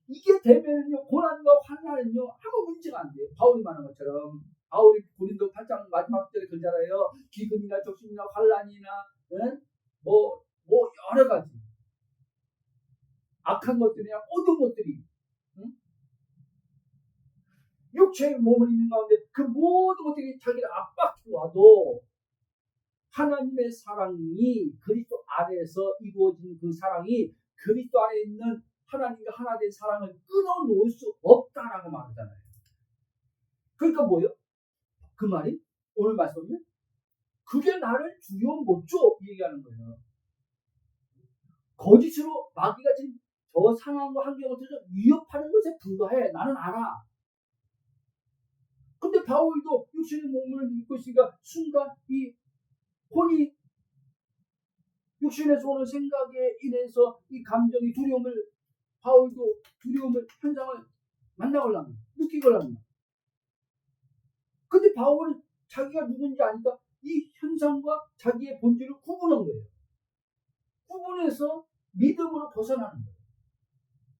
이게 되면요 고난과 환난은요 아무 문제가 안 돼요. 바울이 말한 것처럼 바울이 고린도 8장 마지막 절에 그러잖아요. 기근이나 적신이나 환란이나 뭐 여러 가지 악한 것들이나 모든 것들이 육체의 몸을 있는 가운데 그 모든 것들이 자기를 압박해 와도 하나님의 사랑이 그리스도 안에서 이루어진 그 사랑이 그리스도 안에 있는 하나님과 하나 된 사랑을 끊어놓을 수 없다라고 말하잖아요. 그러니까 뭐예요? 그 말이 오늘 말씀은 그게 나를 두려움 못 줘 얘기하는 거예요. 거짓으로 마귀가 지금 저 상황과 환경을 통해서 위협하는 것에 불과해. 나는 알아. 근데 바울도 육신의 몸을 입고 있으니까 순간 이 혼이 육신에서 오는 생각에 인해서 이 감정이 바울도 두려움을 현장을 만나고려면 느끼고려면 근데 바울은 자기가 누군지 아니까 이 현상과 자기의 본질을 구분한 거예요. 구분해서 믿음으로 벗어나는 거예요.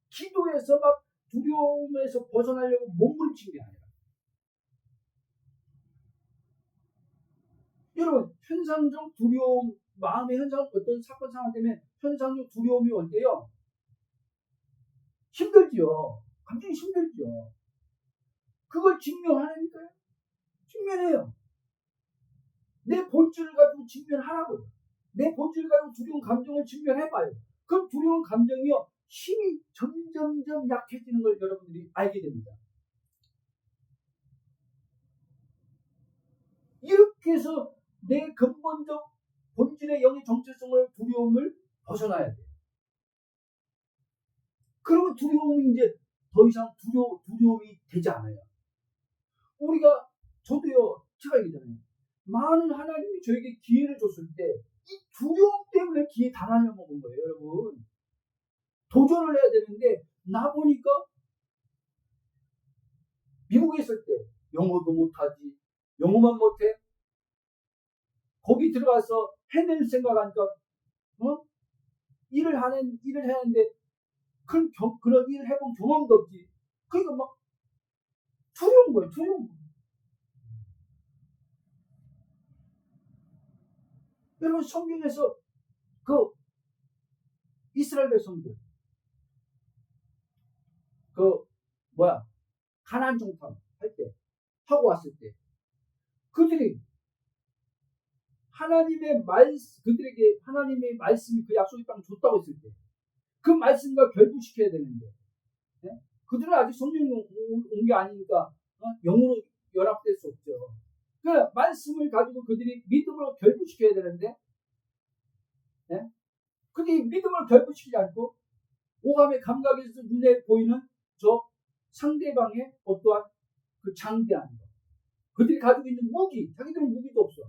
기도에서 막 두려움에서 벗어나려고 몸부림친 게 아니라 여러분 현상적 두려움 마음의 현상 어떤 사건 상황 때문에 현상적 두려움이 올 때요 힘들죠. 감정이 힘들죠. 그걸 직면하니까요. 직면해요. 내 본질을 가지고 직면하라고요. 내 본질을 가지고 두려운 감정을 직면해봐요. 그럼 두려운 감정이요 힘이 점점점 약해지는 걸 여러분들이 알게 됩니다. 이렇게 해서 내 근본적 본질의 영의 정체성을 두려움을 벗어나야 돼요. 그러면 두려움이 이제 더 이상 두려움이 되지 않아요. 저도요, 제가 얘기잖아요. 많은 하나님이 저에게 기회를 줬을 때, 이 두려움 때문에 기회 당하려 먹은 거예요, 여러분. 도전을 해야 되는데, 나 보니까, 미국에 있을 때, 영어도 못하지, 영어만 못해? 거기 들어가서 해낼 생각하니까, 일을 하는데, 그런 일을 해본 경험도 없지. 그러니까 막, 두려운 거예요, 두려운 거예요. 여러분 성경에서 그 이스라엘 백성들 가나안 정탐 할 때 하고 왔을 때 그들이 그들에게 하나님의 말씀이 그 약속의 땅을 줬다고 했을 때 그 말씀과 결부시켜야 되는데 그들은 아직 성령이 온 게 아니니까 영으로 연합될 수 없죠. 그 말씀을 가지고 그들이 믿음으로 결부시켜야 되는데 그들이 믿음을 결부시키지 않고 오감의 감각에서 눈에 보이는 저 상대방의 어떠한 그 장대한 것 그들이 가지고 있는 무기 자기들은 무기도 없어.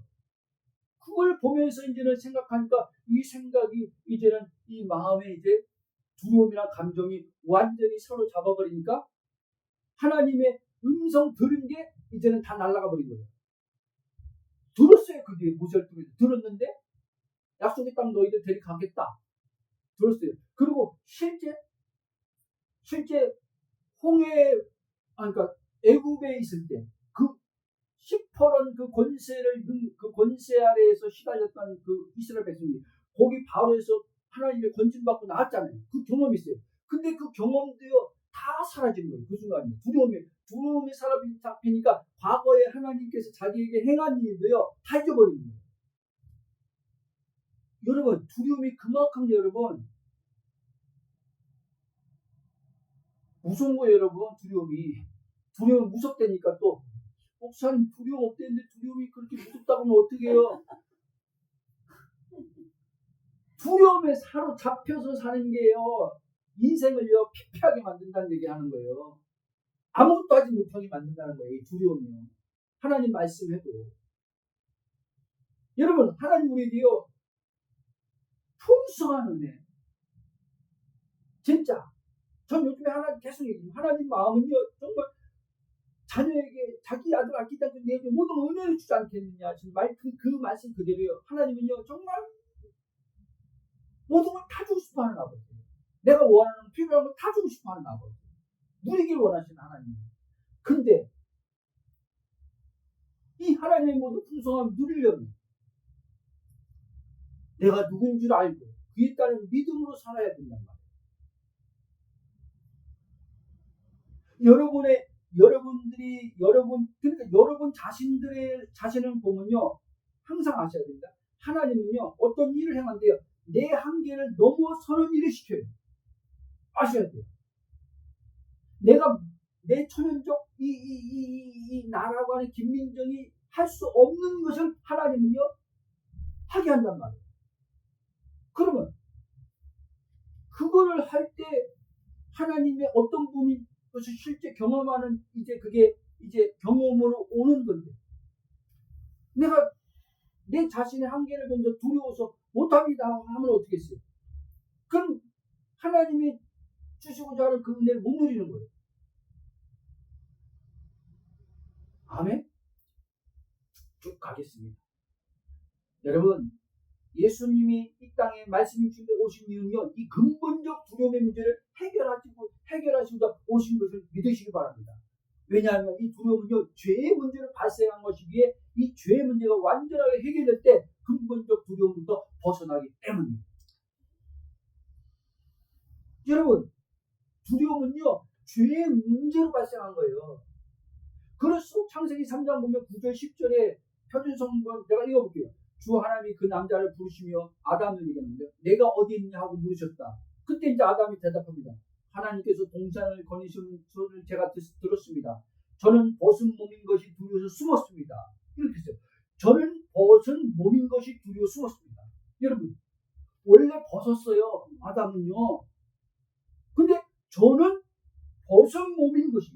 그걸 보면서 이제는 생각하니까 이 생각이 이제는 이 마음에 이제 두려움이나 감정이 완전히 서로 잡아버리니까 하나님의 음성 들은 게 이제는 다 날아가 버린 거예요. 들었어요. 그게 모세를 들었는데 약속의 땅 너희들 데려가겠다. 들었어요. 그리고 실제 그러니까 애굽에 있을 때 그 시퍼런 그 권세 아래에서 시달렸던 그 이스라엘 백성이 거기 바로에서 하나님의 건진받고 나왔잖아요. 그 경험이 있어요. 근데 그 경험도요 다 사라진 거예요. 그 순간에 두려움이 사람이 잡히니까 과거에 하나님께서 자기에게 행한 일도요 다 잊어버리는 거예요. 여러분 두려움이 그만큼 여러분 무서운 거예요. 여러분 두려움이 무섭다니까 또 목사님 두려움 없대는데 두려움이 그렇게 무섭다고 하면 어떻게 해요? 두려움에 사로잡혀서 사는 게요 인생을요 피폐하게 만든다는 얘기 하는 거예요. 아무것도 하지 못하게 만든다는 거예요. 이 두려움이요. 하나님 말씀해도 여러분 하나님 우리에게요 풍성한 은혜 진짜 전 요즘에 하나님 계속 얘기해요. 하나님 마음은요 정말 자녀에게 자기 아들 아끼지 않고 내게 모든 은혜를 주지 않겠느냐. 지금 그 말씀 그대로요. 하나님은요 정말 모든 걸 다 주고 싶어하는 아버지. 내가 원하는 필요한 걸 다 주고 싶어하는 아버지. 누리길 원하시는 하나님. 근데 이 하나님의 모든 풍성함을 누리려면 내가 누군 줄 알고 그에 따른 믿음으로 살아야 된단 말이에요. 그러니까 여러분 자신을 보면요, 항상 아셔야 됩니다. 하나님은요, 어떤 일을 행한데요, 내 한계를 넘어서는 일을 시켜요. 아셔야 돼요. 내 천연적 이 나라고 하는 김민정이 할 수 없는 것을 하나님은요, 하게 한단 말이에요. 그러면 그거를 할 때 하나님의 어떤 분이 그것을 실제 경험하는 그게 경험으로 오는 건데, 내가 내 자신의 한계를 보면서 두려워서 못합니다 하면 어떻게 했어요? 그럼 하나님이 주시고자 하는 그 은혜를 못 누리는 거예요. 아멘? 쭉 가겠습니다. 여러분, 예수님이 이 땅에 말씀이 주신데 오신 이유는요, 이 근본적 두려움의 문제를 해결하시고자 오신 것을 믿으시기 바랍니다. 왜냐하면 이 두려움은요, 죄의 문제를 발생한 것이기에 이 죄의 문제가 완전하게 해결될 때 근본적 두려움부터 벗어나기 때문입니다. 여러분, 두려움은요, 죄의 문제로 발생한 거예요. 그래서 창세기 3장 보면 9절 10절에 표준성경 내가 읽어볼게요. 주 하나님이 그 남자를 부르시며 아담을 얘기하는데 내가 어디 있냐 하고 물으셨다. 그때 이제 아담이 대답합니다. 하나님께서 동산을 거니시는 소리를 제가 들었습니다. 저는 벗은 몸인 것이 두려워서 숨었습니다. 이렇게 했어요. 저는 벗은 몸인 것이 두려워 숨었습니다. 여러분, 원래 벗었어요, 아담은요. 근데 저는 벗은 몸인 것이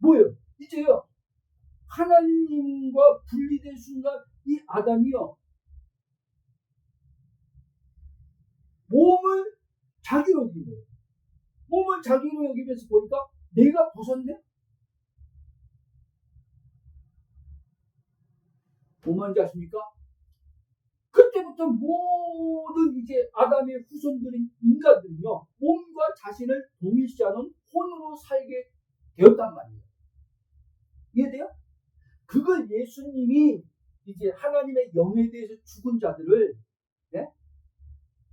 뭐예요? 이제요, 하나님과 분리된 순간 이 아담이요, 몸을 자기로 여긴 거예요. 몸을 자기로 여기면서 보니까 내가 벗었네? 뭔지 아십니까? 그때부터 모든 아담의 후손들인 인간들은요, 몸과 자신을 동일시하는 혼으로 살게 되었단 말이에요. 이해돼요? 그걸 예수님이 하나님의 영에 대해서 죽은 자들을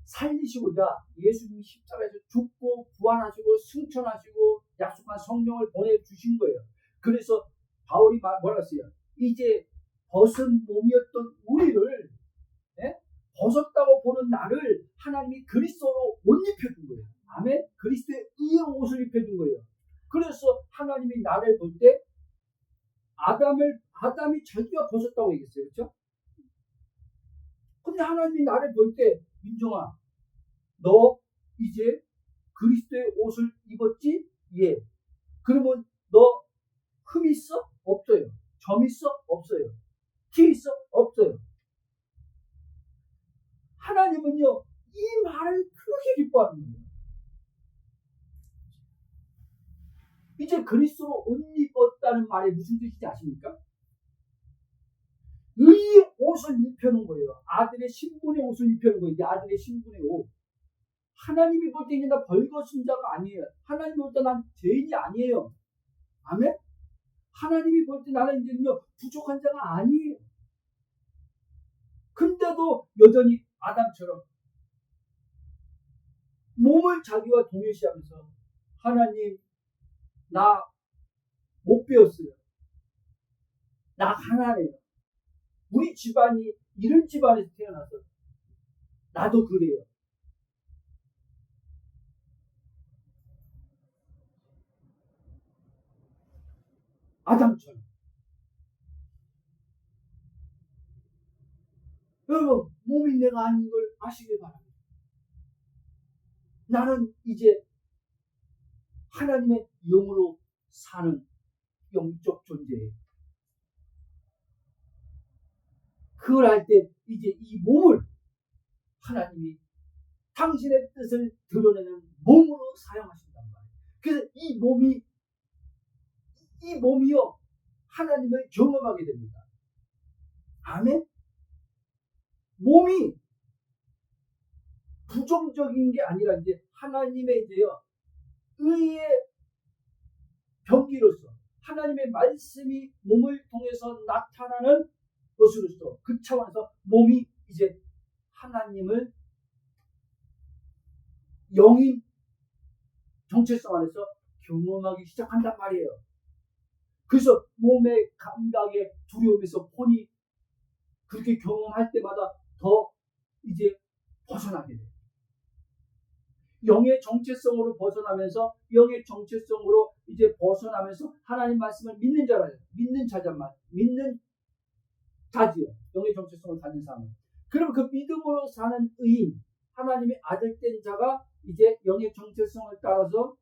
살리시고자 예수님이 십자가에서 죽고 부활하시고 승천하시고 약속한 성령을 보내주신 거예요. 그래서 바울이 뭐라 했어요? 이제 벗은 몸이었던 우리를 벗었다고 보는 나를 하나님이 그리스도로 옷 입혀준 거예요. 아멘? 그리스도의 의의 옷을 입혀준 거예요. 그래서 하나님이 나를 볼 때 아담이 자기가 벗었다고 얘기했어요. 그렇죠? 근데 하나님이 나를 볼 때, 민정아, 너 이제 그리스도의 옷을 입었지? 예. 그러면 너 흠 있어? 없어요. 점 있어? 없어요. 티 있어? 없어요. 하나님은요, 이 말을 크게 기뻐하는 거예요. 이제 그리스도로 옷 입었다는 말이 무슨 뜻인지 아십니까? 의의 옷을 입혀놓은 거예요. 아들의 신분의 옷을 입혀놓은 거예요. 이제 아들의 신분의 옷. 하나님이 볼 때 이제 나 벌거벗은 자가 아니에요. 하나님이 볼 때 난 죄인이 아니에요. 아멘? 하나님이 볼 때 나는 이제는요, 부족한 자가 아니에요. 근데도 여전히 아담처럼 몸을 자기와 동일시하면서 하나님, 나 못 배웠어요. 나 가난해요. 우리 집안이 이런 집안에서 태어나서 나도 그래요. 아담처럼. 여러분, 몸이 내가 아닌 걸 아시길 바랍니다. 나는 이제 하나님의 영으로 사는 영적 존재예요. 그걸 할 때 이제 이 몸을 하나님이 당신의 뜻을 드러내는 몸으로 사용하신단 말이에요. 그래서 이 몸이요, 하나님을 경험하게 됩니다. 아멘? 몸이 부정적인 게 아니라 이제 하나님의 의의 병기로서 하나님의 말씀이 몸을 통해서 나타나는 것으로서 그 차원에서 몸이 이제 하나님을 영인 정체성 안에서 경험하기 시작한단 말이에요. 그래서 몸의 감각의 두려움에서 혼이 그렇게 경험할 때마다 더 이제 벗어나게 돼요. 영의 정체성으로 벗어나면서 영의 정체성으로 이제 벗어나면서 하나님 말씀을 믿는 자라요. 믿는 자자만 믿는 자지요. 영의 정체성을 가진 사람은. 그럼 그 믿음으로 사는 의인, 하나님의 아들 된 자가 이제 영의 정체성을 따라서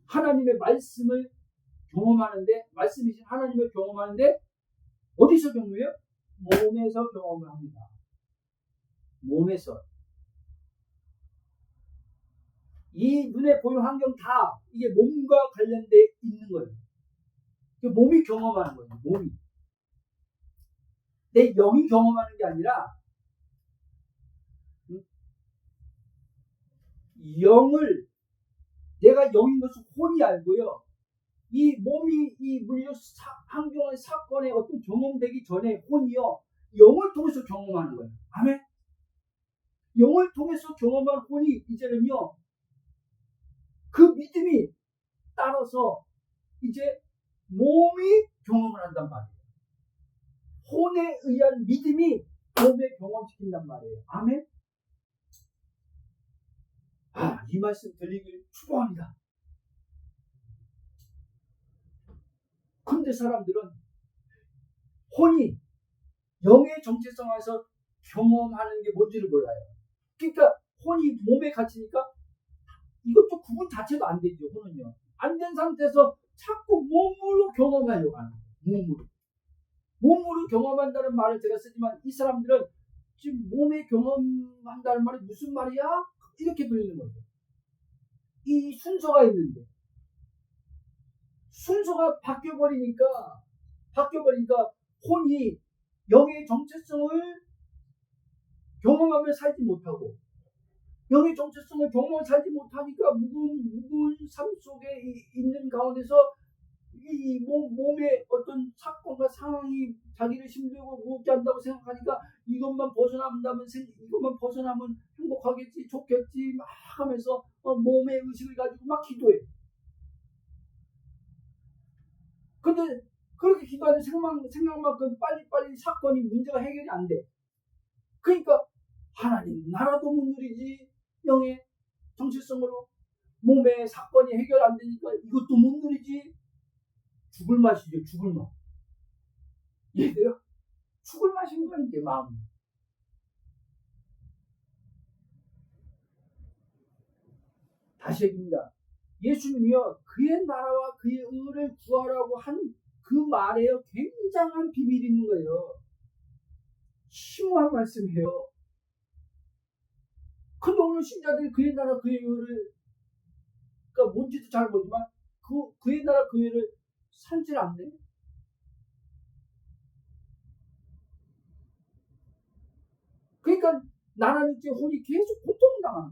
하나님의 말씀을 경험하는데, 말씀이신 하나님을 경험하는데 어디서 경험해요? 몸에서 경험을 합니다. 몸에서. 이 눈에 보이는 환경 다 이게 몸과 관련돼 있는 거예요. 몸이 경험하는 거예요. 몸이. 내 영이 경험하는 게 아니라 영을 내가 영인 것을 혼이 알고요. 이 몸이 이 물리적 환경의 사건에 어떤 경험되기 전에 혼이요. 영을 통해서 경험하는 거예요. 아멘. 영을 통해서 경험한 혼이 이제는요. 그 믿음이 따라서 이제 몸이 경험을 한단 말이에요. 혼에 의한 믿음이 몸에 경험시킨단 말이에요. 아멘. 이 말씀 들리길 축복합니다. 근데 사람들은 혼이 영의 정체성에서 경험하는 게 뭔지를 몰라요. 그러니까 혼이 몸에 갇히니까 이것도 구분 자체도 안 되죠. 혼은요. 안 된 상태에서 자꾸 몸으로 경험하려고 하는 거예요. 몸으로 경험한다는 말을 제가 쓰지만 이 사람들은 지금 몸에 경험한다는 말이 무슨 말이야? 이렇게 들리는 거죠. 이 순서가 있는데 순서가 바뀌어버리니까 혼이 영의 정체성을 경험하며 살지 못하고 영의 정체성을 경험하며 살지 못하니까 무거운 삶 속에 있는 가운데서 이 몸의 어떤 사건과 상황이 자기를 힘들고 무겁게 한다고 생각하니까 이것만 벗어나면 행복하겠지, 좋겠지 막 하면서 몸의 의식을 가지고 막 기도해. 근데 그렇게 기도하는 생각만큼 빨리 사건이 문제가 해결이 안 돼. 그러니까 하나님 나라도 못 누리지, 영의 정체성으로 몸의 사건이 해결 안 되니까 이것도 못 누리지. 죽을 맛이죠. 죽을 맛. 이해돼요? 죽을 맛인 거야 이제 마음. 다시 얘기합니다. 예수님이요 그의 나라와 그의 의를 구하라고 한 그 말에요 굉장한 비밀이 있는 거예요. 심오한 말씀이에요. 근데 오늘 신자들이 그의 나라 그의 의를 그러니까 뭔지도 잘 모르지만 그의 나라 그의 의를 살질 않네. 그러니까 나라는 이제 혼이 계속 고통당하는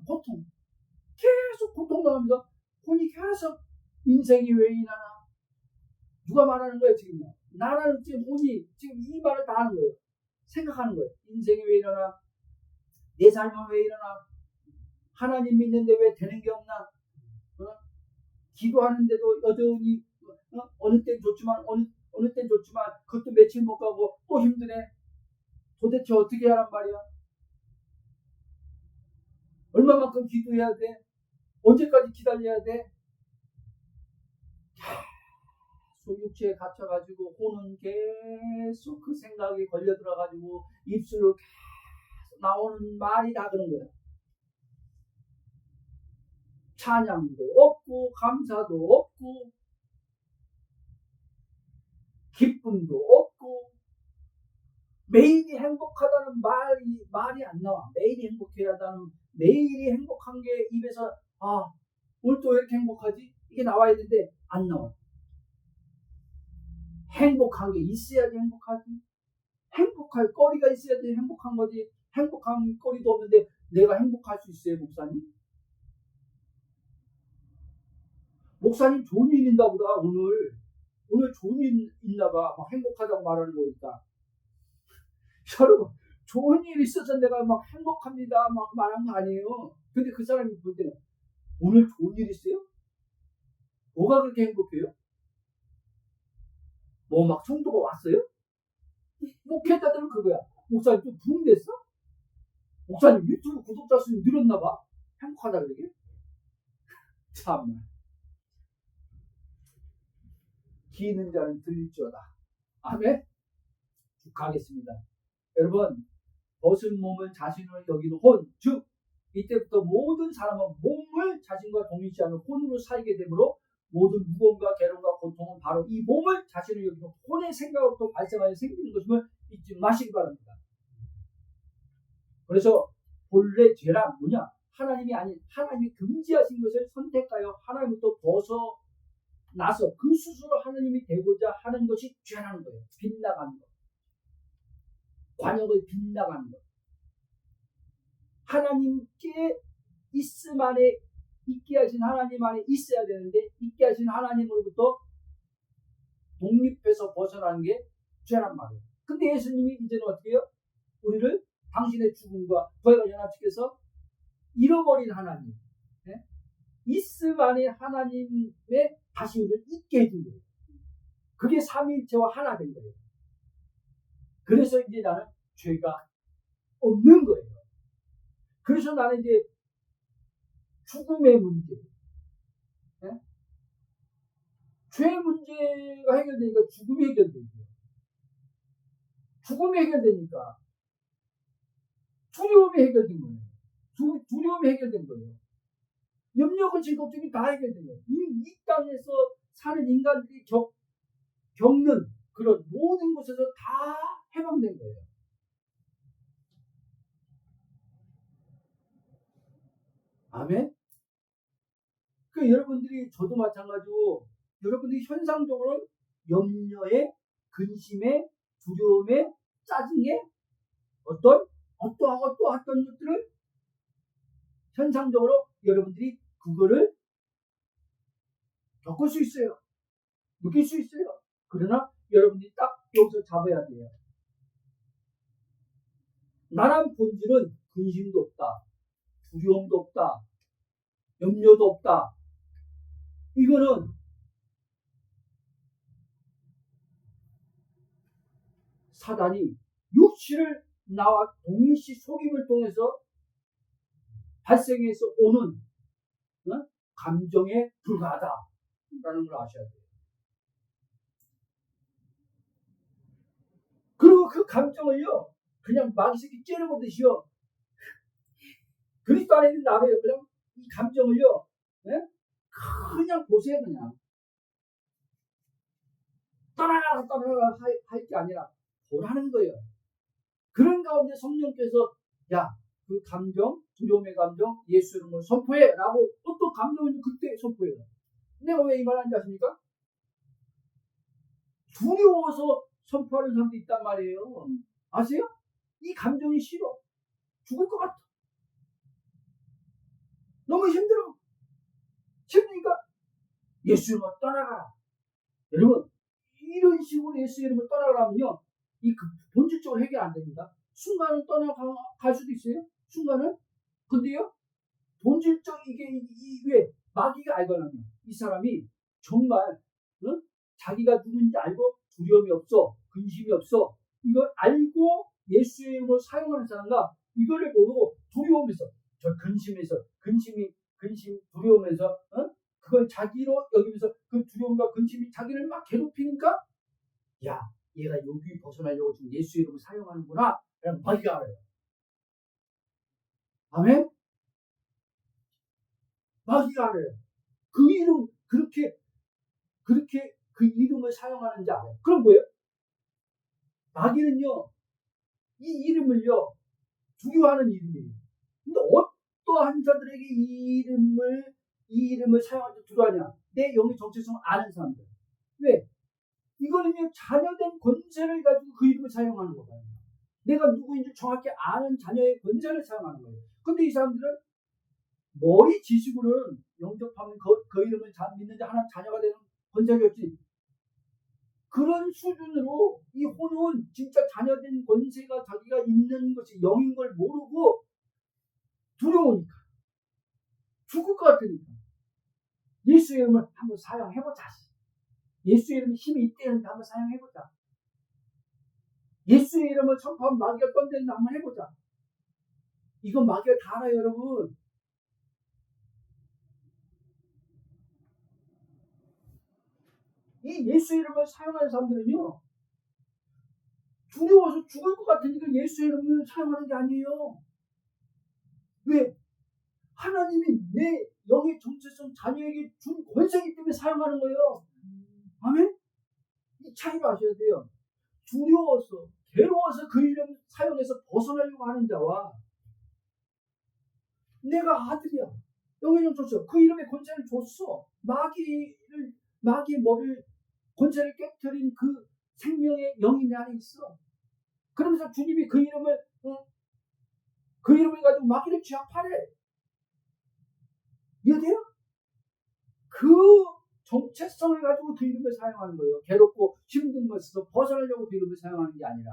계속 고통당하면서 혼이 계속 인생이 왜 이러나 누가 말하는 거예요 지금? 나라는 지금 혼이 지금 이 말을 다 하는 거예요. 생각하는 거예요. 인생이 왜 이러나 내 삶은 왜 이러나 하나님 믿는데 왜 되는 게 없나 기도하는데도 여전히 어느 땐 좋지만 어느 땐 좋지만 그것도 며칠 못 가고 또 힘드네. 도대체 어떻게 하란 말이야? 얼마만큼 기도해야 돼? 언제까지 기다려야 돼? 육체에 갇혀가지고 혼은 계속 그 생각에 걸려들어가지고 입술로 계속 나오는 말이 다 그런 거야. 찬양도 없고 감사도 없고 기쁨도 없고 매일이 행복하다는 말이 안 나와. 매일이 행복한 게 입에서 오늘 또 왜 이렇게 행복하지? 이게 나와야 되는데 안 나와. 행복한 게 있어야지 행복하지. 행복할 거리가 있어야지 행복한 거지. 행복한 거리도 없는데 내가 행복할 수 있어요, 목사님? 목사님 좋은 일 있나 보다. 오늘 좋은 일 있나 봐. 막 행복하다고 말하는 거니까. 여러분, 좋은 일 있어서 내가 막 행복합니다 막 말한 거 아니에요. 근데 그 사람이 볼 때는 오늘 좋은 일 있어요? 뭐가 그렇게 행복해요? 뭐 막 성도가 왔어요? 목회자들은 그거야. 목사님 좀 부흥됐어? 목사님 유튜브 구독자 수 늘었나 봐. 행복하다 그러게? 참나. 귀 있는 자는 들릴지어다. 아멘. 가겠습니다. 여러분, 벗은 몸을 자신으로 여기는 혼, 즉 이때부터 모든 사람은 몸을 자신과 동일시하는 혼으로 살게 되므로 모든 무거움과 괴로움과 고통은 바로 이 몸을 자신을 여기는 혼의 생각으로부터 발생하여 생기는 것임을 잊지 마시기 바랍니다. 그래서 본래 죄란 뭐냐? 하나님이 아닌 하나님이 금지하신 것을 선택하여 하나님부터 벗어나서 그 스스로 하나님이 되고자 하는 것이 죄라는 거예요. 빗나가는 것. 관역을 빗나가는 것. 하나님께 있음 안에 있게 하신 하나님 안에 있어야 되는데 있게 하신 하나님으로부터 독립해서 벗어나는 게 죄란 말이에요. 근데 예수님이 이제는 어떻게 해요? 우리를 당신의 죽음과 부활과 연합시켜서 잃어버린 하나님, 있음 안에 하나님의 다시 우리를 있게 해준 거예요. 그게 삼위일체와 하나 된 거예요. 그래서 이제 나는 죄가 없는 거예요. 그래서 나는 이제 죽음의 문제, 죄 문제가 해결되니까 죽음이 해결되죠. 죽음이 해결되니까 두려움이 해결된 거예요. 두려움이 해결된 거예요. 염려, 근심, 걱정이 다 해결된 거예요. 이 땅에서 사는 인간들이 겪는 그런 모든 곳에서 다 해방된 거예요. 아멘? 그 여러분들이 저도 마찬가지고 여러분들이 현상적으로 염려에, 근심에, 두려움에, 짜증에 어떠하고 또 어떤 것들을 현상적으로 여러분들이 그거를 겪을 수 있어요. 느낄 수 있어요. 그러나 여러분들이 딱 여기서 잡아야 돼요. 나란 본질은 근심도 없다. 두려움도 없다. 염려도 없다. 이거는 사단이 육신을 나와 동일시 속임을 통해서 발생해서 오는 감정에 불과하다라는 걸 아셔야 돼요. 그리고 그 감정을요 그냥 마귀새끼 째려보듯이요 그리스도 안에 있는 나를 그냥 이 감정을요 그냥 보세요. 그냥 떠나가라 할 게 아니라 보라는 거예요. 그런 가운데 성령께서 그 감정, 두려움의 감정 예수 이름으로 선포해 라고 또 감정을 그때 선포해요. 내가 왜 이 말 하는지 아십니까? 두려워서 선포하는 사람도 있단 말이에요. 아세요? 이 감정이 싫어. 죽을 것 같아. 너무 힘들어. 힘드니까 예수 이름으로 떠나가라. 여러분 이런 식으로 예수 이름으로 떠나가라면요 이 본질적으로 해결 안 됩니다. 순간은 떠나갈 수도 있어요. 순간은. 근데요 본질적 이게 왜 마귀가 알거든요. 이 사람이 정말 자기가 누군지 알고 두려움이 없어, 근심이 없어. 이걸 알고 예수의 이름으로 사용하는 사람과 이거를 모르고 두려움에서 저 근심 두려움에서 그걸 자기로 여기면서 그 두려움과 근심이 자기를 막 괴롭히니까 얘가 여기 벗어나려고 지금 예수 이름을 사용하는구나. 그냥 마귀가 알아요. 아멘? 마귀가 알아요. 그 이름 그렇게 그 이름을 사용하는지 알아요. 그럼 뭐예요? 마귀는요 이 이름을요 두려워하는 이름이에요. 근데 어떠한 자들에게 이 이름을 사용할 때 두려워하냐? 내 영의 정체성을 아는 사람들. 왜? 이거는요 자녀된 권세를 가지고 그 이름을 사용하는 거예요. 내가 누구인지 정확히 아는 자녀의 권세를 사용하는 거예요. 근데 이 사람들은 머리 지식으로는 영접하면 그 이름을 믿는 자 하나님 자녀가 되는 권세가 없지. 그런 수준으로 이 혼은 진짜 자녀된 권세가 자기가 있는 것이 영인 걸 모르고 두려우니까 죽을 것 같으니까 예수의 이름을 한번 사용해보자. 예수의 이름이 힘이 있대는데 한번 사용해보자. 예수의 이름을 선포하면 마귀가 던지는데 한번 해보자. 이건 마귀가 다 알아요, 여러분. 이 예수의 이름을 사용하는 사람들은요, 두려워서 죽을 것 같으니까 예수의 이름을 사용하는 게 아니에요. 왜? 하나님이 내 영의 정체성 자녀에게 준 권세이기 때문에 사용하는 거예요. 아멘? 이 차이를 아셔야 돼요. 두려워서, 괴로워서 그 이름 사용해서 벗어나려고 하는 자와 내가 아들이야. 영의 정체성, 그 이름에 권세를 줬어. 마귀의 머리를 권세를 깨뜨린 그 생명의 영이 내 안에 있어. 그러면서 주님이 그 이름을 가지고 마귀를 제압하래. 이해돼요? 그 정체성을 가지고 그 이름을 사용하는 거예요. 괴롭고 힘든 것에서 벗어나려고 그 이름을 사용하는 게 아니라.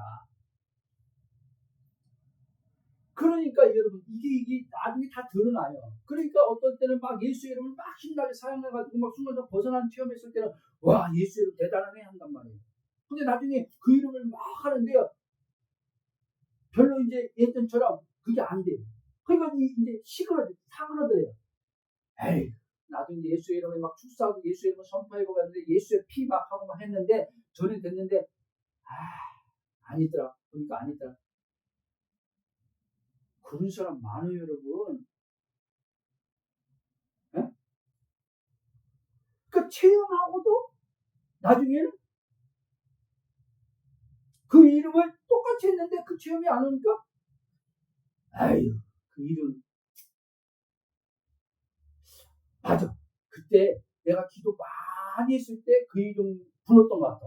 그러니까 여러분 이게 나중에 다 드러나요. 그러니까 어떤 때는 막 예수 이름을 막 신나게 사용해가지고 막 순간적으로 벗어난 체험했을 때는 와 예수 이름 대단하네 한단 말이에요. 근데 나중에 그 이름을 막 하는데요. 별로 이제 예전처럼 그게 안 돼요. 그러니까 이제 사그러들어요. 에이, 나도 이제 예수의 이름을 막 축사하고 예수의 이름을 선포하고 갔는데 예수의 피 막 하고 막 했는데 전에 됐는데 아니더라. 보니까 아니더라. 그런 사람 많아요, 여러분. 에? 그 체험하고도 나중에는 그 이름을 똑같이 했는데 그 체험이 안 오니까 아유, 그 이름 맞아. 그때 내가 기도 많이 했을 때 그 이름 불렀던 것 같아.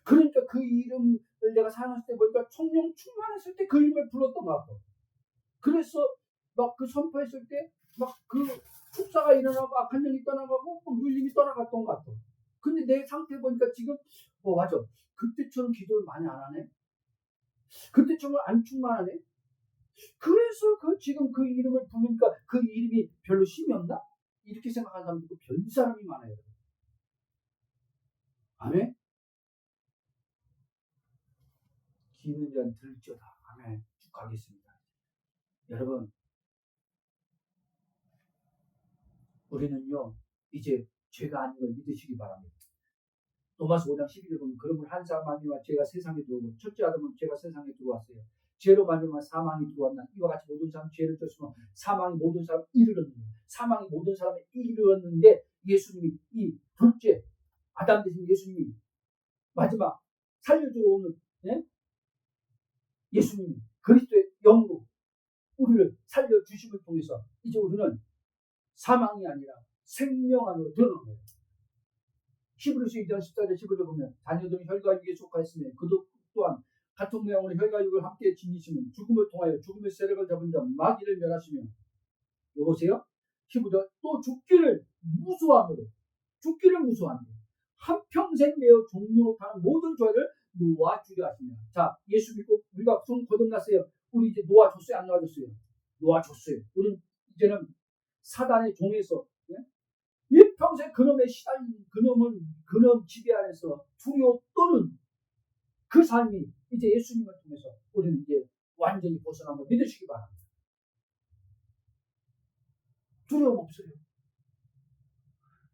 그러니까 그 이름을 내가 사용했을 때 보니까 성령 충만했을 때 그 이름을 불렀던 것 같아. 그래서 막 그 선포했을 때 막 그 축사가 일어나고 악한 영이 떠나가고 눌림이 떠나갔던 것 같아. 근데 내 상태 보니까 지금 맞아. 그때처럼 기도를 많이 안 하네. 그때처럼 안 충만하네. 그래서 지금 그 이름을 부르니까 그 이름이 별로 힘이 없나? 이렇게 생각하는 사람들도 별 사람이 많아요. 아멘? 기는 자는 들을지어다. 아멘. 쭉 가겠습니다. 여러분, 우리는요, 이제 죄가 아닌 걸 믿으시기 바랍니다. 로마서 5장 12절 보면 그러므로 한 사람만이와 죄가 세상에 들어오고 첫째 아담은 죄가 세상에 들어왔어요. 죄로 말미암아 사망이 들어왔나 이와 같이 모든 사람 죄를 졌으면 사망이 모든 사람 이르렀는데 사망이 모든 사람에 이르렀는데 예수님이 이 둘째 아담 대신 예수님이 마지막 살려주러 오는 예수님이 그리스도의 영으로 우리를 살려주심을 통해서 이제 우리는 사망이 아니라 생명 안으로 들어간 거예요. 히브리서 2장 14절 15절 보면 자녀들은 혈과육에 속하였으며 그도 또한 같은 모양으로 혈과육을 함께 지니시면 죽음을 통하여 죽음의 세력을 잡은 자 마귀를 멸하시며 여보세요? 15절 또 죽기를 무수함으로 한평생 매어 종로로 타는 모든 죄를 놓아주려 하시며 자 예수 믿고 우리가 손 거듭났어요. 우리 이제 놓아줬어요? 안 놓아줬어요? 놓아줬어요. 우리는 이제는 사단의 종에서 일평생 그놈의 시달린 그놈 지배 안에서 두려움 또는 그 삶이 이제 예수님을 통해서 우리는 이제 완전히 벗어난 걸 믿으시기 바랍니다. 두려움 없어요.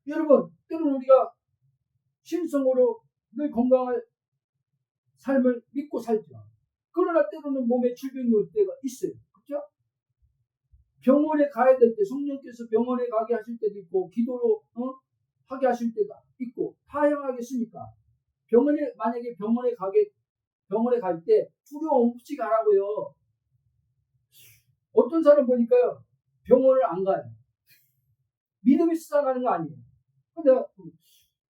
여러분, 때로는 우리가 신성으로 늘 건강한 삶을 믿고 살죠. 그러나 때로는 몸에 질병이 올 때가 있어요. 그렇죠? 병원에 가야 될 때 성령께서 병원에 가게 하실 때도 있고 기도로 하게 하실 때도 있고 다양하겠습니까? 만약에 병원에 갈 때 두려움 없이 가라고요. 어떤 사람 보니까요 병원을 안 가요. 믿음이 수상하는 거 아니에요. 근데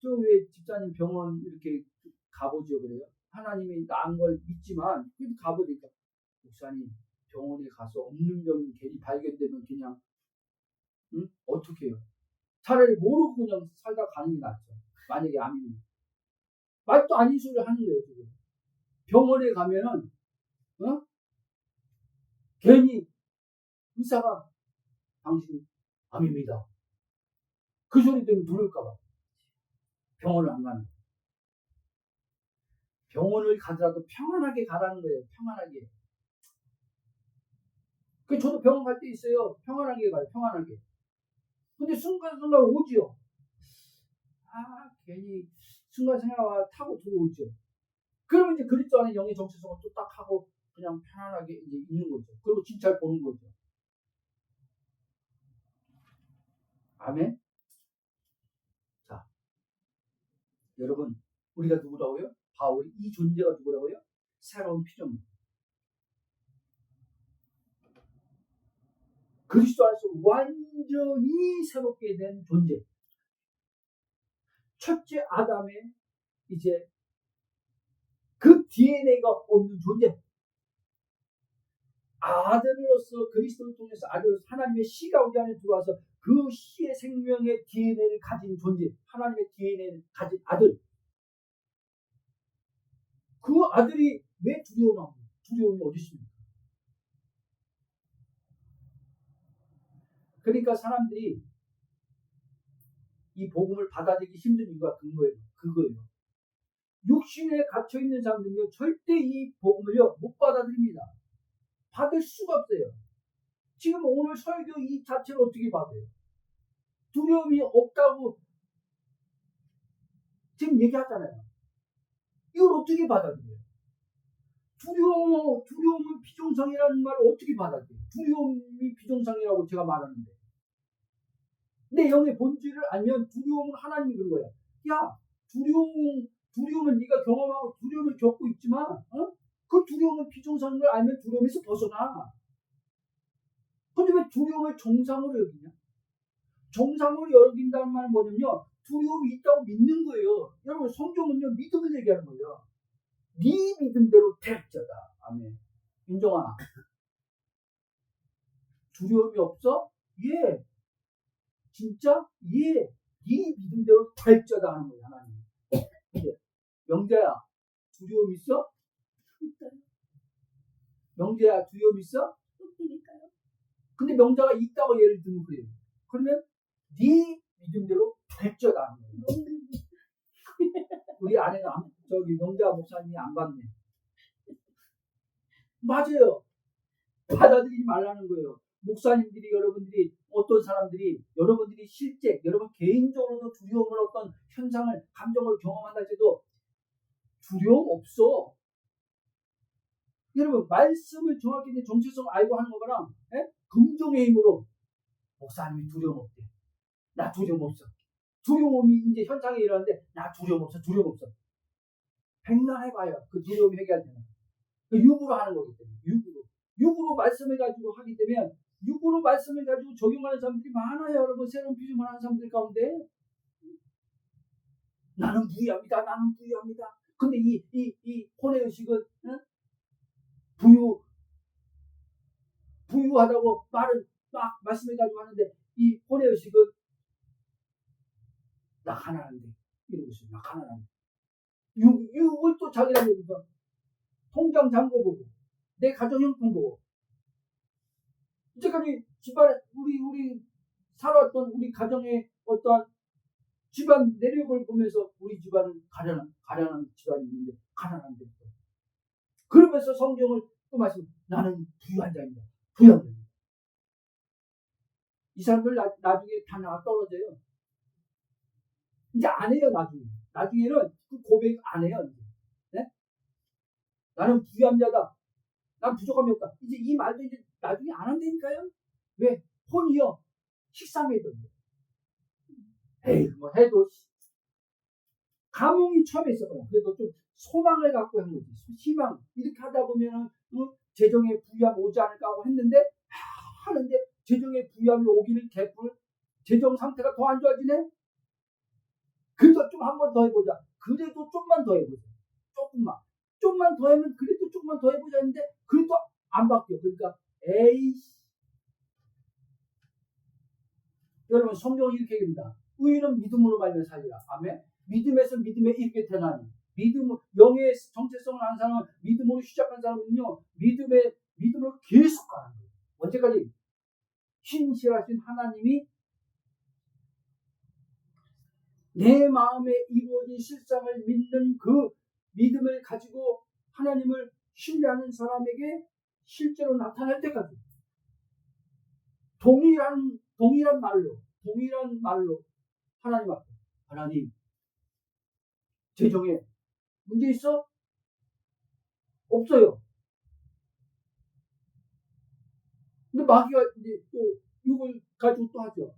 저 왜 집사님 병원 이렇게 가보죠 그래요? 하나님이 나은 걸 믿지만 그래도 가보니까 목사님 병원에 가서 없는 병이 괜히 발견되면 그냥 어떻게 해요? 차라리 모르고 그냥 살다 가는 게 낫죠. 만약에 암이면. 말도 아닌 소리를 하는 거예요, 지금. 병원에 가면은, 괜히 의사가 당신 암입니다. 그 소리 때문에 누를까봐. 병원을 안 가는 거예요. 병원을 가더라도 평안하게 가라는 거예요, 평안하게. 저도 병원 갈 때 있어요. 평안하게 가요, 평안하게. 근데 순간순간 오지요. 괜히 순간순간 타고 들어오죠. 그러면 이제 그리스도 안에 영의 정체성을 또 딱 하고 그냥 편안하게 이제 있는 거죠. 그리고 진짜를 보는 거죠. 아멘. 자, 여러분, 우리가 누구라고요? 바울이 이 존재가 누구라고요? 새로운 피조물. 그리스도 안에서 완전히 새롭게 된 존재. 첫째 아담의 이제 그 DNA가 없는 존재. 아들로서 그리스도를 통해서 아들로서 하나님의 씨가 우리 안에 들어와서 그 씨의 생명의 DNA를 가진 존재. 하나님의 DNA를 가진 아들. 그 아들이 왜 두려움이 어디 있습니까? 그러니까 사람들이 이 복음을 받아들이기 힘든 이유가 그거예요. 육신에 갇혀있는 사람들은요, 절대 이 복음을요, 못 받아들입니다. 받을 수가 없어요. 지금 오늘 설교 이 자체를 어떻게 받아요? 두려움이 없다고 지금 얘기하잖아요. 이걸 어떻게 받아들여요? 두려움은 비정상이라는 말을 어떻게 받아들여요? 두려움이 비정상이라고 제가 말하는데. 내 영의 본질을 알면 두려움은 하나님이 그런 거야. 야, 두려움을 네가 경험하고 두려움을 겪고 있지만, 그 두려움은 비정상인 걸 알면 두려움에서 벗어나. 근데 왜 두려움을 정상으로 여기냐? 정상으로 여긴다는 말은 뭐냐면요, 두려움이 있다고 믿는 거예요. 여러분, 성경은요, 믿음을 얘기하는 거예요. 네 믿음대로 택자다. 아멘. 인정아, 두려움이 없어? 예. 진짜? 예. 네 믿음대로 택자다 하는 거예요, 하나님. 명자야, 두려움 있어? 명자야, 두려움 있어? 없으니까요. 근데 명자가 있다고 예를 들면 그래요. 그러면 네 믿음대로 택자다 하는 거예요. 우리 아내가 명자 목사님이 안 받네. 맞아요. 받아들이지 말라는 거예요. 목사님들이 여러분들이 어떤 사람들이 여러분들이 실제 여러분 개인적으로도 두려움을 어떤 현상을 감정을 경험한다 해도 두려움 없어. 여러분 말씀을 정확히 정체성을 알고 하는 거랑 긍정의 힘으로 목사님이 두려움 없대. 나 두려움 없어. 두려움이 이제 현상이 일어나는데 나 두려움 없어. 백날 해봐요. 그 두려움이 해결할 때는. 그 육으로 하는 거기 때문에. 육으로 말씀을 가지고 하기 때문에 육으로 말씀을 가지고 적용하는 사람들이 많아요. 여러분 새로운 비전을 하는 사람들 가운데 나는 부유합니다. 근데 이 혼의 의식은 부유하다고 막 말씀을 가지고 하는데 이 혼의 의식은 나 가난한데 이러고 있어요. 나 가난한데 육을 또 자기랑 여기서 통장 잔고 보고 내 가정형편 보고 이제까지 집안에 우리 살아왔던 우리 가정의 어떠한 집안 내력을 보면서 우리 집안은 가난한 집안이 있는데 가난한데 그러면서 성경을 또 말씀 나는 부유한 자입니다. 이 사람들 나중에 다 나가 떨어져요. 이제 안 해요. 나중에는 그 고백 안 해요. 이제. 네? 나는 부유한 자다. 난 부족함이 없다. 이제 이 말도 이제 나중에 안 한다니까요. 왜? 혼이요. 식상해도. 에이, 뭐 해도 감흥이 처음에 있었거든. 그래도 좀 소망을 갖고 한 거지. 희망. 이렇게 하다 보면은 재정의 부유함이 오지 않을까 하고 했는데 하는데 재정의 부유함이 오기는 개뿔. 재정 상태가 더 안 좋아지네. 그래도 좀 한 번 더 해보자. 그래도 좀만 더 해보자. 조금만 더 하면 그래도 조금만 더 해보자 했는데 그래도 안 바뀌어. 그러니까 에이씨. 여러분 성경은 이렇게 얘기합니다. 의인은 믿음으로 말미암아 살리라. 아멘. 믿음에서 믿음에 이르게 되나니. 믿음, 영의 정체성을 아는 사람은 믿음으로 시작한 사람은요, 믿음으로 계속 가는 거예요. 언제까지? 신실하신 하나님이 내 마음에 이루어진 실상을 믿는 그 믿음을 가지고 하나님을 신뢰하는 사람에게 실제로 나타날 때까지 동일한 말로 하나님 앞에, 하나님 재정에 문제 있어? 없어요. 근데 마귀가 이제 또 이걸 가지고 또 하죠.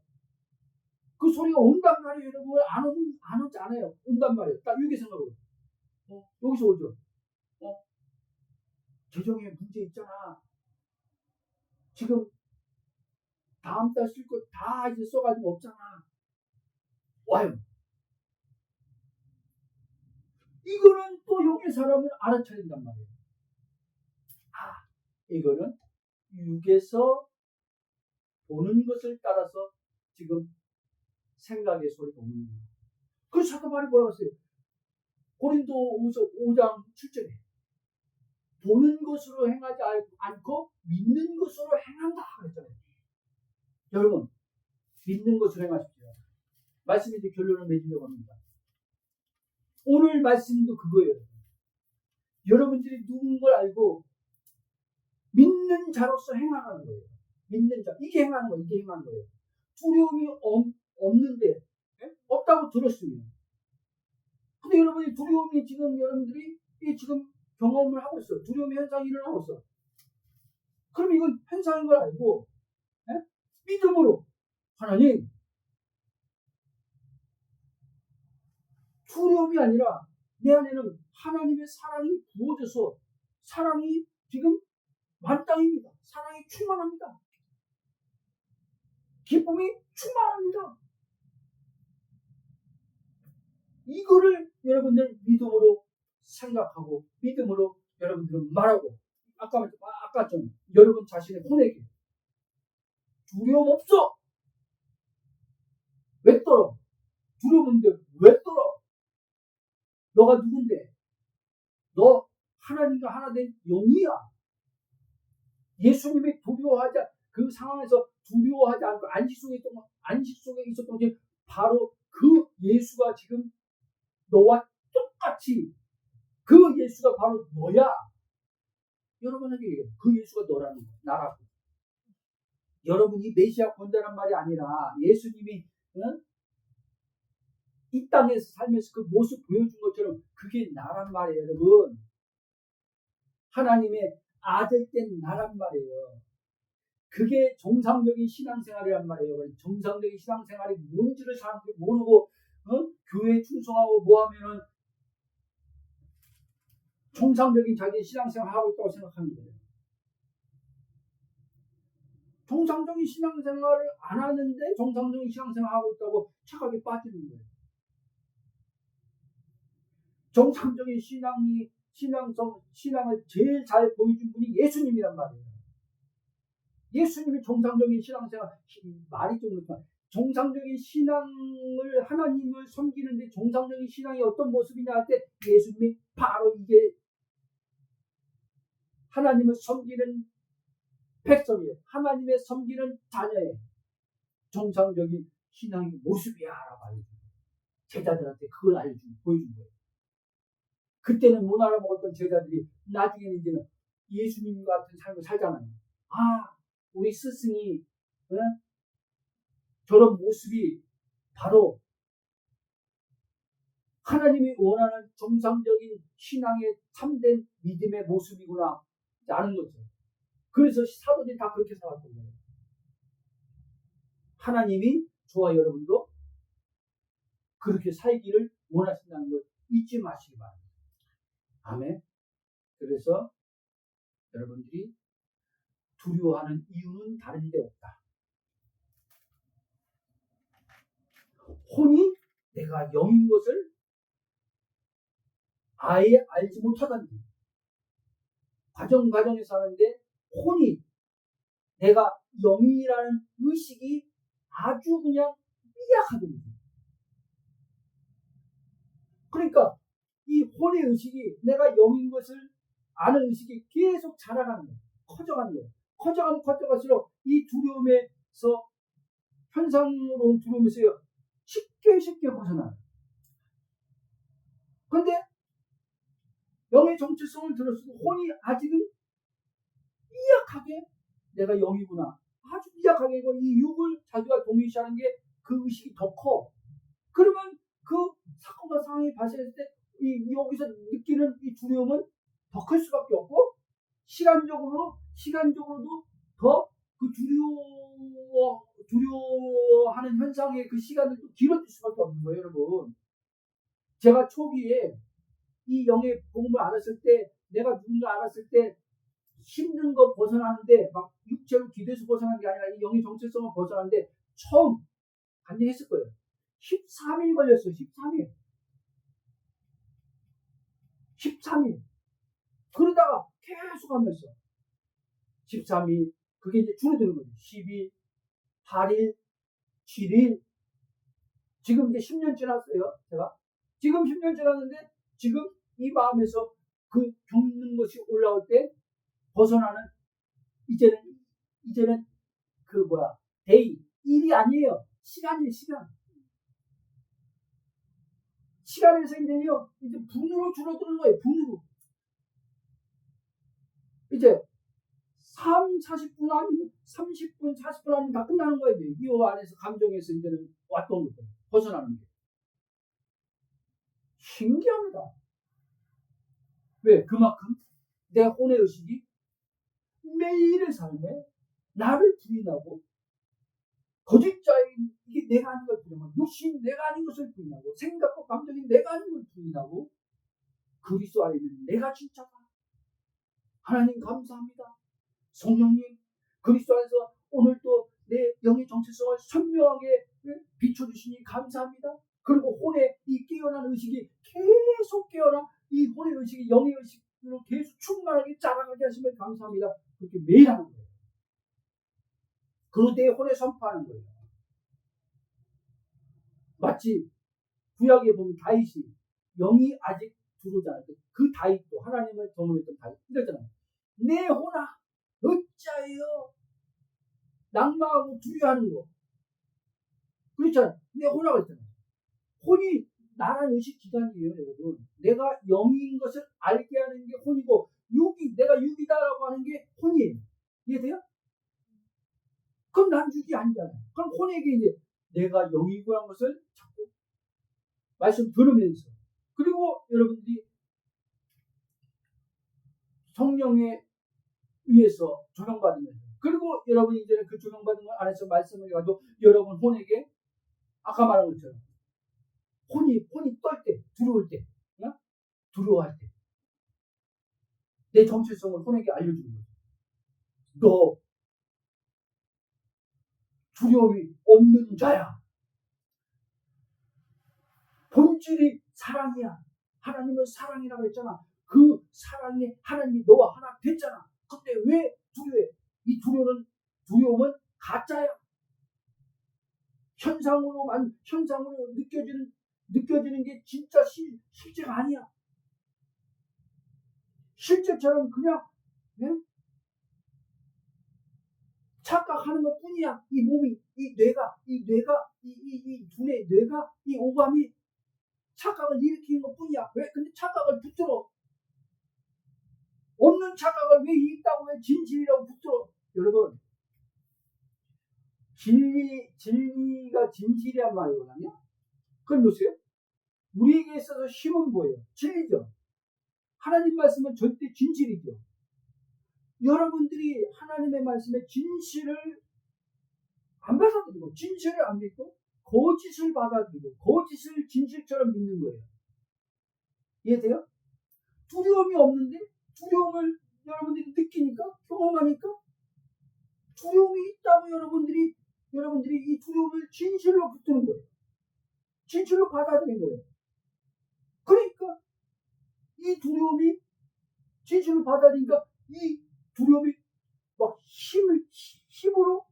그 소리가 온단 말이에요, 여러분. 안 오지 않아요. 온단 말이에요. 딱 이렇게 생각하고. 여기서 오죠. 재정에 문제 있잖아. 지금 다음 달 쓸 거 다 이제 써가지고 없잖아. 와요. 이거는 또 영의 사람은 알아차린단 말이에요. 이거는 육에서 보는 것을 따라서 지금 생각의 소리가 오는 거예요. 그래서 사도 바울이 뭐라고 했어요? 고린도후서 5장 7절에 보는 것으로 행하지 않고 믿는 것으로 행한다 그랬잖아요. 여러분 믿는 것으로 행하십시오. 말씀이 이제 결론을 맺으려고 합니다. 오늘 말씀도 그거예요. 여러분들이 누군 걸 알고 믿는 자로서 행하는 거예요. 믿는 자. 이게 행하는 거예요. 두려움이 없는데, 없다고 들었으면. 근데 여러분이 두려움이 지금 여러분들이 지금 경험을 하고 있어요. 두려움의 현상이 일어나고 있어. 그럼 이건 현상인 걸 알고, 믿음으로, 하나님, 두려움이 아니라 내 안에는 하나님의 사랑이 부어져서 사랑이 지금 만땅입니다. 사랑이 충만합니다. 기쁨이 충만합니다. 이거를 여러분들 믿음으로 생각하고 믿음으로 여러분들은 말하고 아까처럼 여러분 자신의 혼에게 두려움 없어. 왜 떨어? 두려움 없는데 왜 떨어? 너가 누군데? 너 하나님과 하나 된 영이야. 예수님이 그 상황에서 두려워하지 않고 안식 속에 있었던 게 바로 그 예수가 지금 너와 똑같이 그 예수가 바로 너야. 여러분에게 얘기해. 그 예수가 너라는 거야. 나라고. 여러분이 메시아 권자란 말이 아니라 예수님이 이 땅에서 살면서 그 모습 보여준 것처럼 그게 나란 말이에요. 여러분. 하나님의 아들 된 나란 말이에요. 그게 정상적인 신앙생활이란 말이에요. 정상적인 신앙생활이 뭔지를 사람들이 모르고 교회에 충성하고 뭐하면은 정상적인 자기의 신앙생활을 하고 있다고 생각하는 거예요. 정상적인 신앙생활을 안 하는데 정상적인 신앙생활을 하고 있다고 착각에 빠지는 거예요. 정상적인 신앙을 제일 잘 보여준 분이 예수님이란 말이에요. 예수님이 정상적인 신앙생활, 말이 좀 그렇지만 정상적인 신앙을 하나님을 섬기는데 정상적인 신앙이 어떤 모습이냐 할 때 예수님이 바로 이게 하나님을 섬기는 백성이에요. 하나님의 섬기는 자녀의 정상적인 신앙의 모습이야 라고 알려준 거예요. 제자들한테 그걸 보여준 거예요. 그때는 못 알아먹었던 제자들이 나중에는 이제는 예수님 같은 삶을 살잖아요. 우리 스승이 저런 모습이 바로 하나님이 원하는 정상적인 신앙의 참된 믿음의 모습이구나 아는 거죠. 그래서 사도들이 다 그렇게 살았던 거예요. 하나님이 저와 여러분도 그렇게 살기를 원하신다는 걸 잊지 마시기 바랍니다. 아멘. 그래서 여러분들이 두려워하는 이유는 다른 데 없다. 혼이 내가 영인 것을 아예 알지 못하다니. 과정에서 하는데 혼이, 내가 영이라는 의식이 아주 그냥 미약하거든요. 그러니까 이 혼의 의식이 내가 영인 것을 아는 의식이 계속 자라가는 거예요. 커져가는 거예요. 커져가면 커져갈수록 이 두려움에서, 현상으로 온 두려움에서 쉽게 벗어나요. 그런데 영의 정체성을 들었어도 혼이 아직은 미약하게 내가 영이구나, 아주 미약하게, 이 육을 자기가 동일시하는 게 그 의식이 더 커. 그러면 그 사건과 상황이 발생했을 때 여기서 느끼는 이 두려움은 더 클 수밖에 없고, 시간적으로도 더 그 두려워하는 현상의 그 시간을 또 길어질 수밖에 없는 거예요, 여러분. 제가 초기에 이 영의 복음을 알았을 때, 내가 누군가 알았을 때 힘든 거 벗어나는데, 막 육체로 기대서 벗어나는 게 아니라 이 영의 정체성을 벗어나는데 처음 간증했을 거예요. 13일 걸렸어요. 13일. 그러다가 계속 하면서 13일, 그게 이제 줄어드는 거죠. 10일, 8일, 7일. 지금 이제 10년 지났어요. 제가 지금 10년 지났는데, 지금 이 마음에서 그 겪는 것이 올라올 때 벗어나는, 이제는 데이, 일이 아니에요. 시간이에요, 시간. 시간에서 이제 분으로 줄어드는 거예요, 분으로. 이제 40분 아니면 30분, 40분 아니면 다 끝나는 거예요. 이 안에서 감정에서 이제는 왔던 것들 벗어나는 게. 신기합니다. 왜? 그만큼 내 혼의 의식이 매일의 삶에 나를 부인하고, 거짓자인 이게 내가 아닌 걸 부인하고, 육신 내가 아닌 것을 부인하고, 생각과 감정이 내가 아닌 걸 부인하고, 그리스도 안에 있는 내가 진짜다. 하나님 감사합니다. 성령님, 그리스도 안에서 오늘 또 내 영의 정체성을 선명하게 비춰주시니 감사합니다. 그리고 혼의 이 깨어난 의식이 계속 깨어나, 이 혼의 의식이 영의 의식으로 계속 충만하게 자라가게 하시면 감사합니다. 그렇게 매일 하는 거예요. 그리고 내 혼에 선포하는 거예요. 마치 구약에 보면 다윗이 영이 아직 들어오지 않았을 때, 그 다윗도 하나님을 경험했던 다윗 이러잖아요. 내 혼아 어찌하여 낭망하고 두려워하는 거. 그렇잖아요. 내 혼아가 있잖아요. 혼이 나란 의식 기관이에요, 여러분. 내가 영인 것을 알게 하는 게 혼이고, 내가 육이다라고 하는 게 혼이에요. 이해돼요? 그럼 난 육이 아니잖아요. 그럼 혼에게 이제 내가 영이고 한 것을 자꾸 말씀 들으면서, 그리고 여러분들이 성령에 의해서 조명받으면서, 그리고 여러분이 이제 그 조명받은 것 안에서 말씀을 해가지고 여러분 혼에게, 아까 말한 것처럼 혼이 떨 때, 두려울 때, 두려워할 때 내 정체성을 혼에게 알려주는 거예요. 너 두려움이 없는 자야. 본질이 사랑이야. 하나님은 사랑이라고 했잖아. 그 사랑에 하나님이 너와 하나 됐잖아. 그때 왜 두려워해? 이 두려움은 가짜야. 현상으로 느껴지는 게 진짜 실제가 아니야. 실제처럼 그냥 착각하는 것 뿐이야. 이 몸이, 이 뇌가, 이 두뇌, 뇌가, 이 오감이 착각을 일으키는 것 뿐이야. 왜? 근데 착각을 붙들어. 없는 착각을 왜 있다고, 왜 진실이라고 붙들어. 여러분, 진리가 진실이란 말이거든요. 그럼 보세요. 우리에게 있어서 힘은 뭐예요? 진리죠. 하나님 말씀은 절대 진실이죠. 여러분들이 하나님의 말씀에 진실을 안 받아들이고, 진실을 안 믿고 거짓을 받아들이고, 거짓을 진실처럼 믿는 거예요. 이해돼요? 두려움이 없는데 두려움을 여러분들이 느끼니까, 경험하니까 두려움이 있다고 여러분들이 이 두려움을 진실로 붙드는 거예요. 진실로 받아들인 거예요. 그러니까 이 두려움이 진실로 받아들이니까 이 두려움이 막 힘으로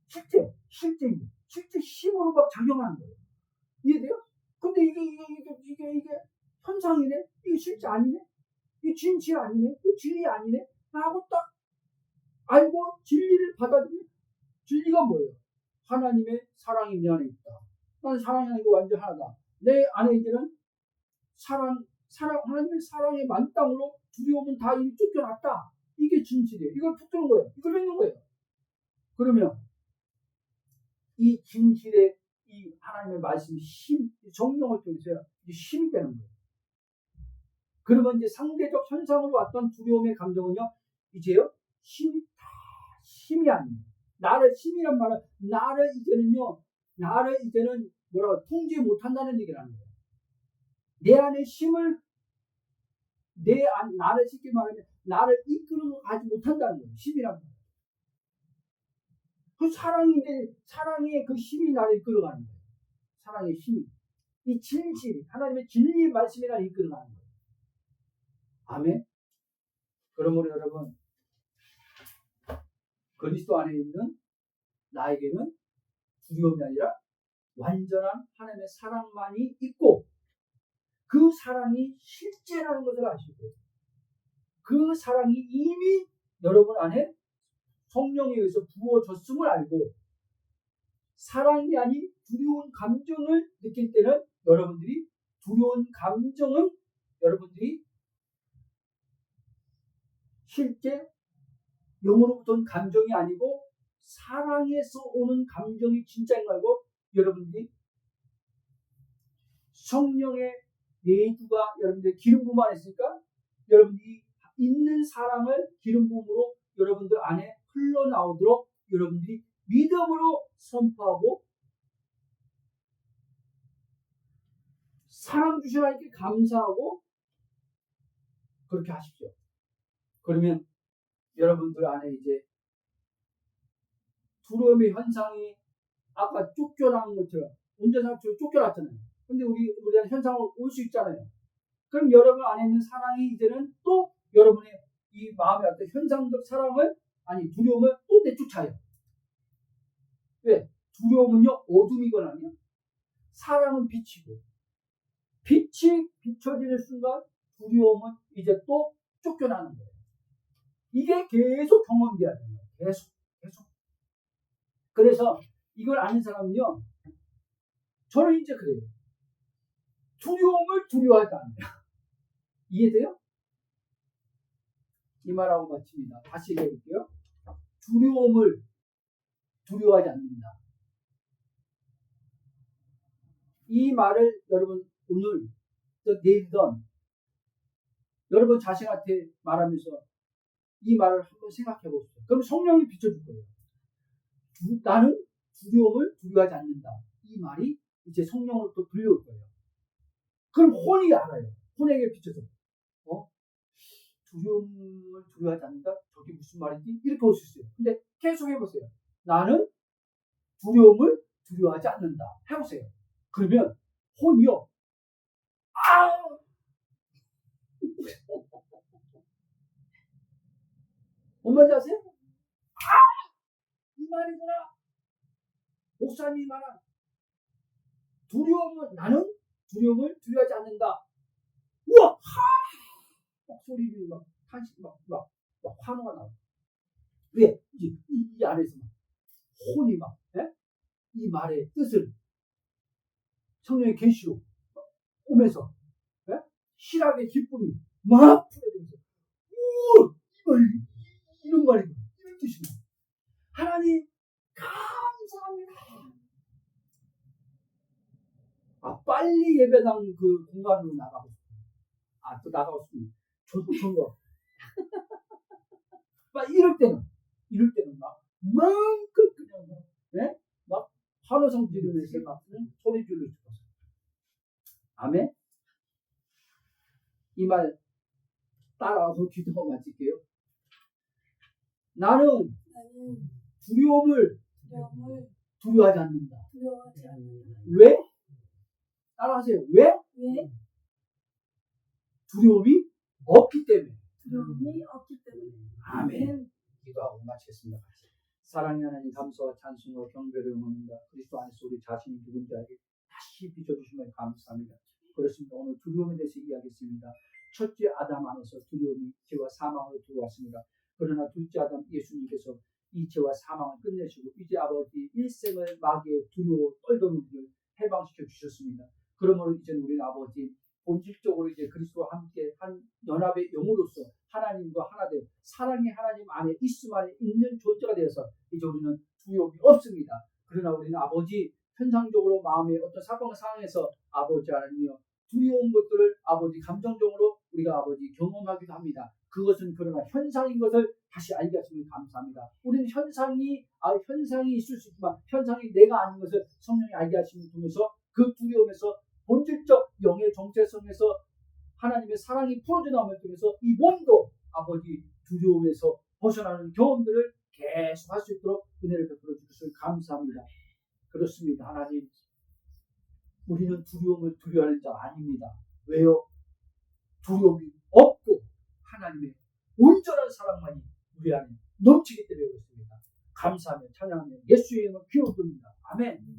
실제 힘으로 막 작용하는 거예요. 이해돼요? 근데 이게 현상이네? 이게 실제 아니네? 이게 진실 아니네? 이게 진리 아니네? 하고 딱 알고 진리를 받아들이면 진리가 뭐예요? 하나님의 사랑이 내 안에 있다. 나는 사랑이 아니고 완전 하나다. 내 안에 이제는 하나님의 사랑의 만땅으로 두려움은 다 이미 쫓겨났다. 이게 진실이에요. 이걸 붙드는 거예요. 이걸 믿는 거예요. 그러면 이 진실의 이 하나님의 말씀 정령을 통해서 힘이 되는 거예요. 그러면 이제 상대적 현상으로 왔던 두려움의 감정은요, 이제요, 힘이 아니에요. 힘이란 말은 나를 이제는 뭐라고 통제 못한다는 얘기를 하는 거예요. 내 안에 힘을 나를 쉽게 말하면 나를 이끌어 가지 못한다는 거예요. 힘이란 말은. 그 사랑의 그 힘이 나를 이끌어가는 거예요. 사랑의 힘이. 이 진실, 하나님의 진리의 말씀이 나를 이끌어가는 거예요. 아멘. 그러므로 여러분, 그리스도 안에 있는 나에게는 두려움이 아니라 완전한 하나님의 사랑만이 있고, 그 사랑이 실제라는 것을 아시고, 그 사랑이 이미 여러분 안에 성령에 의해서 부어졌음을 알고, 사랑이 아닌 두려운 감정을 느낄 때는 여러분들이 두려운 감정은 여러분들이 실제 영으로부터 온 감정이 아니고 사랑에서 오는 감정이 진짜인 거 알고, 여러분들이 성령의 내주가 여러분들 기름 부음 안에 있으니까 여러분들이 있는 사랑을 기름 부음으로 여러분들 안에 흘러나오도록 여러분들이 믿음으로 선포하고 사랑 주신 하나님께 감사하고 그렇게 하십시오. 그러면 여러분들 안에 이제 두려움의 현상이 아까 쫓겨난 것처럼 운전사처럼 쫓겨났잖아요. 근데 우리가 현상을 올 수 있잖아요. 그럼 여러분 안에 있는 사랑이 이제는 또 여러분의 이 마음에 어떤 현상적 사랑을 두려움을 또 내쫓아요. 왜? 두려움은요 어둠이거든요. 사랑은 빛이고 빛이 비춰지는 순간 두려움은 이제 또 쫓겨나는 거예요. 이게 계속 경험돼야 되는 거예요. 계속. 그래서 이걸 아는 사람은요, 저는 이제 그래요. 두려움을 두려워하지 않아요. 이해돼요? 이 말하고 마칩니다. 다시 얘기해볼게요. 두려움을 두려워하지 않는다. 이 말을 여러분 오늘 내일이든 여러분 자신한테 말하면서 이 말을 한번 생각해 보세요. 그럼 성령이 비춰줄 거예요. 나는 두려움을 두려워하지 않는다. 이 말이 이제 성령으로 또 들려올 거예요. 그럼 혼이 알아요. 혼에게 비춰서 두려움을 두려워하지 않는다? 저게 무슨 말인지? 이렇게 올 수 있어요. 근데 계속 해보세요. 나는 두려움을 두려워하지 않는다. 해보세요. 그러면 혼이요. 뭔 말인지 아세요? 이 말이구나. 목사님이 말한 나는 두려움을 두려워하지 않는다. 우와! 막 소리를 막 탄식 막 환호가 나와. 왜? 이 안에서 막 혼이 막 이 말의 뜻을 성령의 계시로 오면서 실학의 기쁨이 막 풀어지면서 이런 말이구나. 이런 뜻이구나. 하나님 감사합니다. 빨리 예배당 그 공간으로 나가고 싶어요. 또 나가고 싶으면 저도 좋은 거. 이럴 때는 막 마음껏 그냥 막 환호성 지르면서 막 소리 지르고 싶어서. 아멘. 이 말 따라서 기도 마칠게요. 나는 두려움을 두려워하지 않는다. 왜? 따라하세요. 왜? 두려움이 없기 때문에. 아멘. 기도하고 마치겠습니다. 사랑의 하나님, 감사와 찬송과 경배를 응원합니다. 그리스도 안에서 우리 자신이 누군지 알게 다시 비춰주시면 감사합니다. 그렇습니다. 오늘 두려움에 대해서 이야기했습니다. 첫째 아담 안에서 두려움이 죄와 사망으로 들어왔습니다. 그러나 둘째 아담 예수님께서 이 죄와 사망을 끝내시고 이제 아버지 일생을 마귀의 두려워 떨던 우리를 해방시켜 주셨습니다. 그러므로 이제는 우리는 아버지 본질적으로 이제 그리스도와 함께 한 연합의 영으로서 하나님과 하나 되어 사랑의 하나님 안에 있음 안에 있는 존재가 되어서 이제 우리는 두려움이 없습니다. 그러나 우리는 아버지 현상적으로 마음의 어떤 사건 상황에서 아버지 하나님이여 두려운 것들을 아버지 감정적으로 우리가 아버지 경험하기도 합니다. 그것은 그러나 현상인 것을 다시 알게 하시면 감사합니다. 우리는 현상이 있을 수 있지만 현상이 내가 아닌 것을 성령이 알게 하시는 통해서 그 두려움에서 본질적 영의 정체성에서 하나님의 사랑이 풀어져 나옴을 통해서 이 몸도 아버지 두려움에서 벗어나는 경험들을 계속 할 수 있도록 은혜를 베풀어 주셔서 감사합니다. 그렇습니다. 하나님, 우리는 두려움을 두려워하는 자 아닙니다. 왜요? 두려움이 없고 하나님의 온전한 사랑만이 우리 안에 넘치기 때문에 그렇습니다. 감사하며 찬양하며 예수의 이름을 기록합니다. 아멘.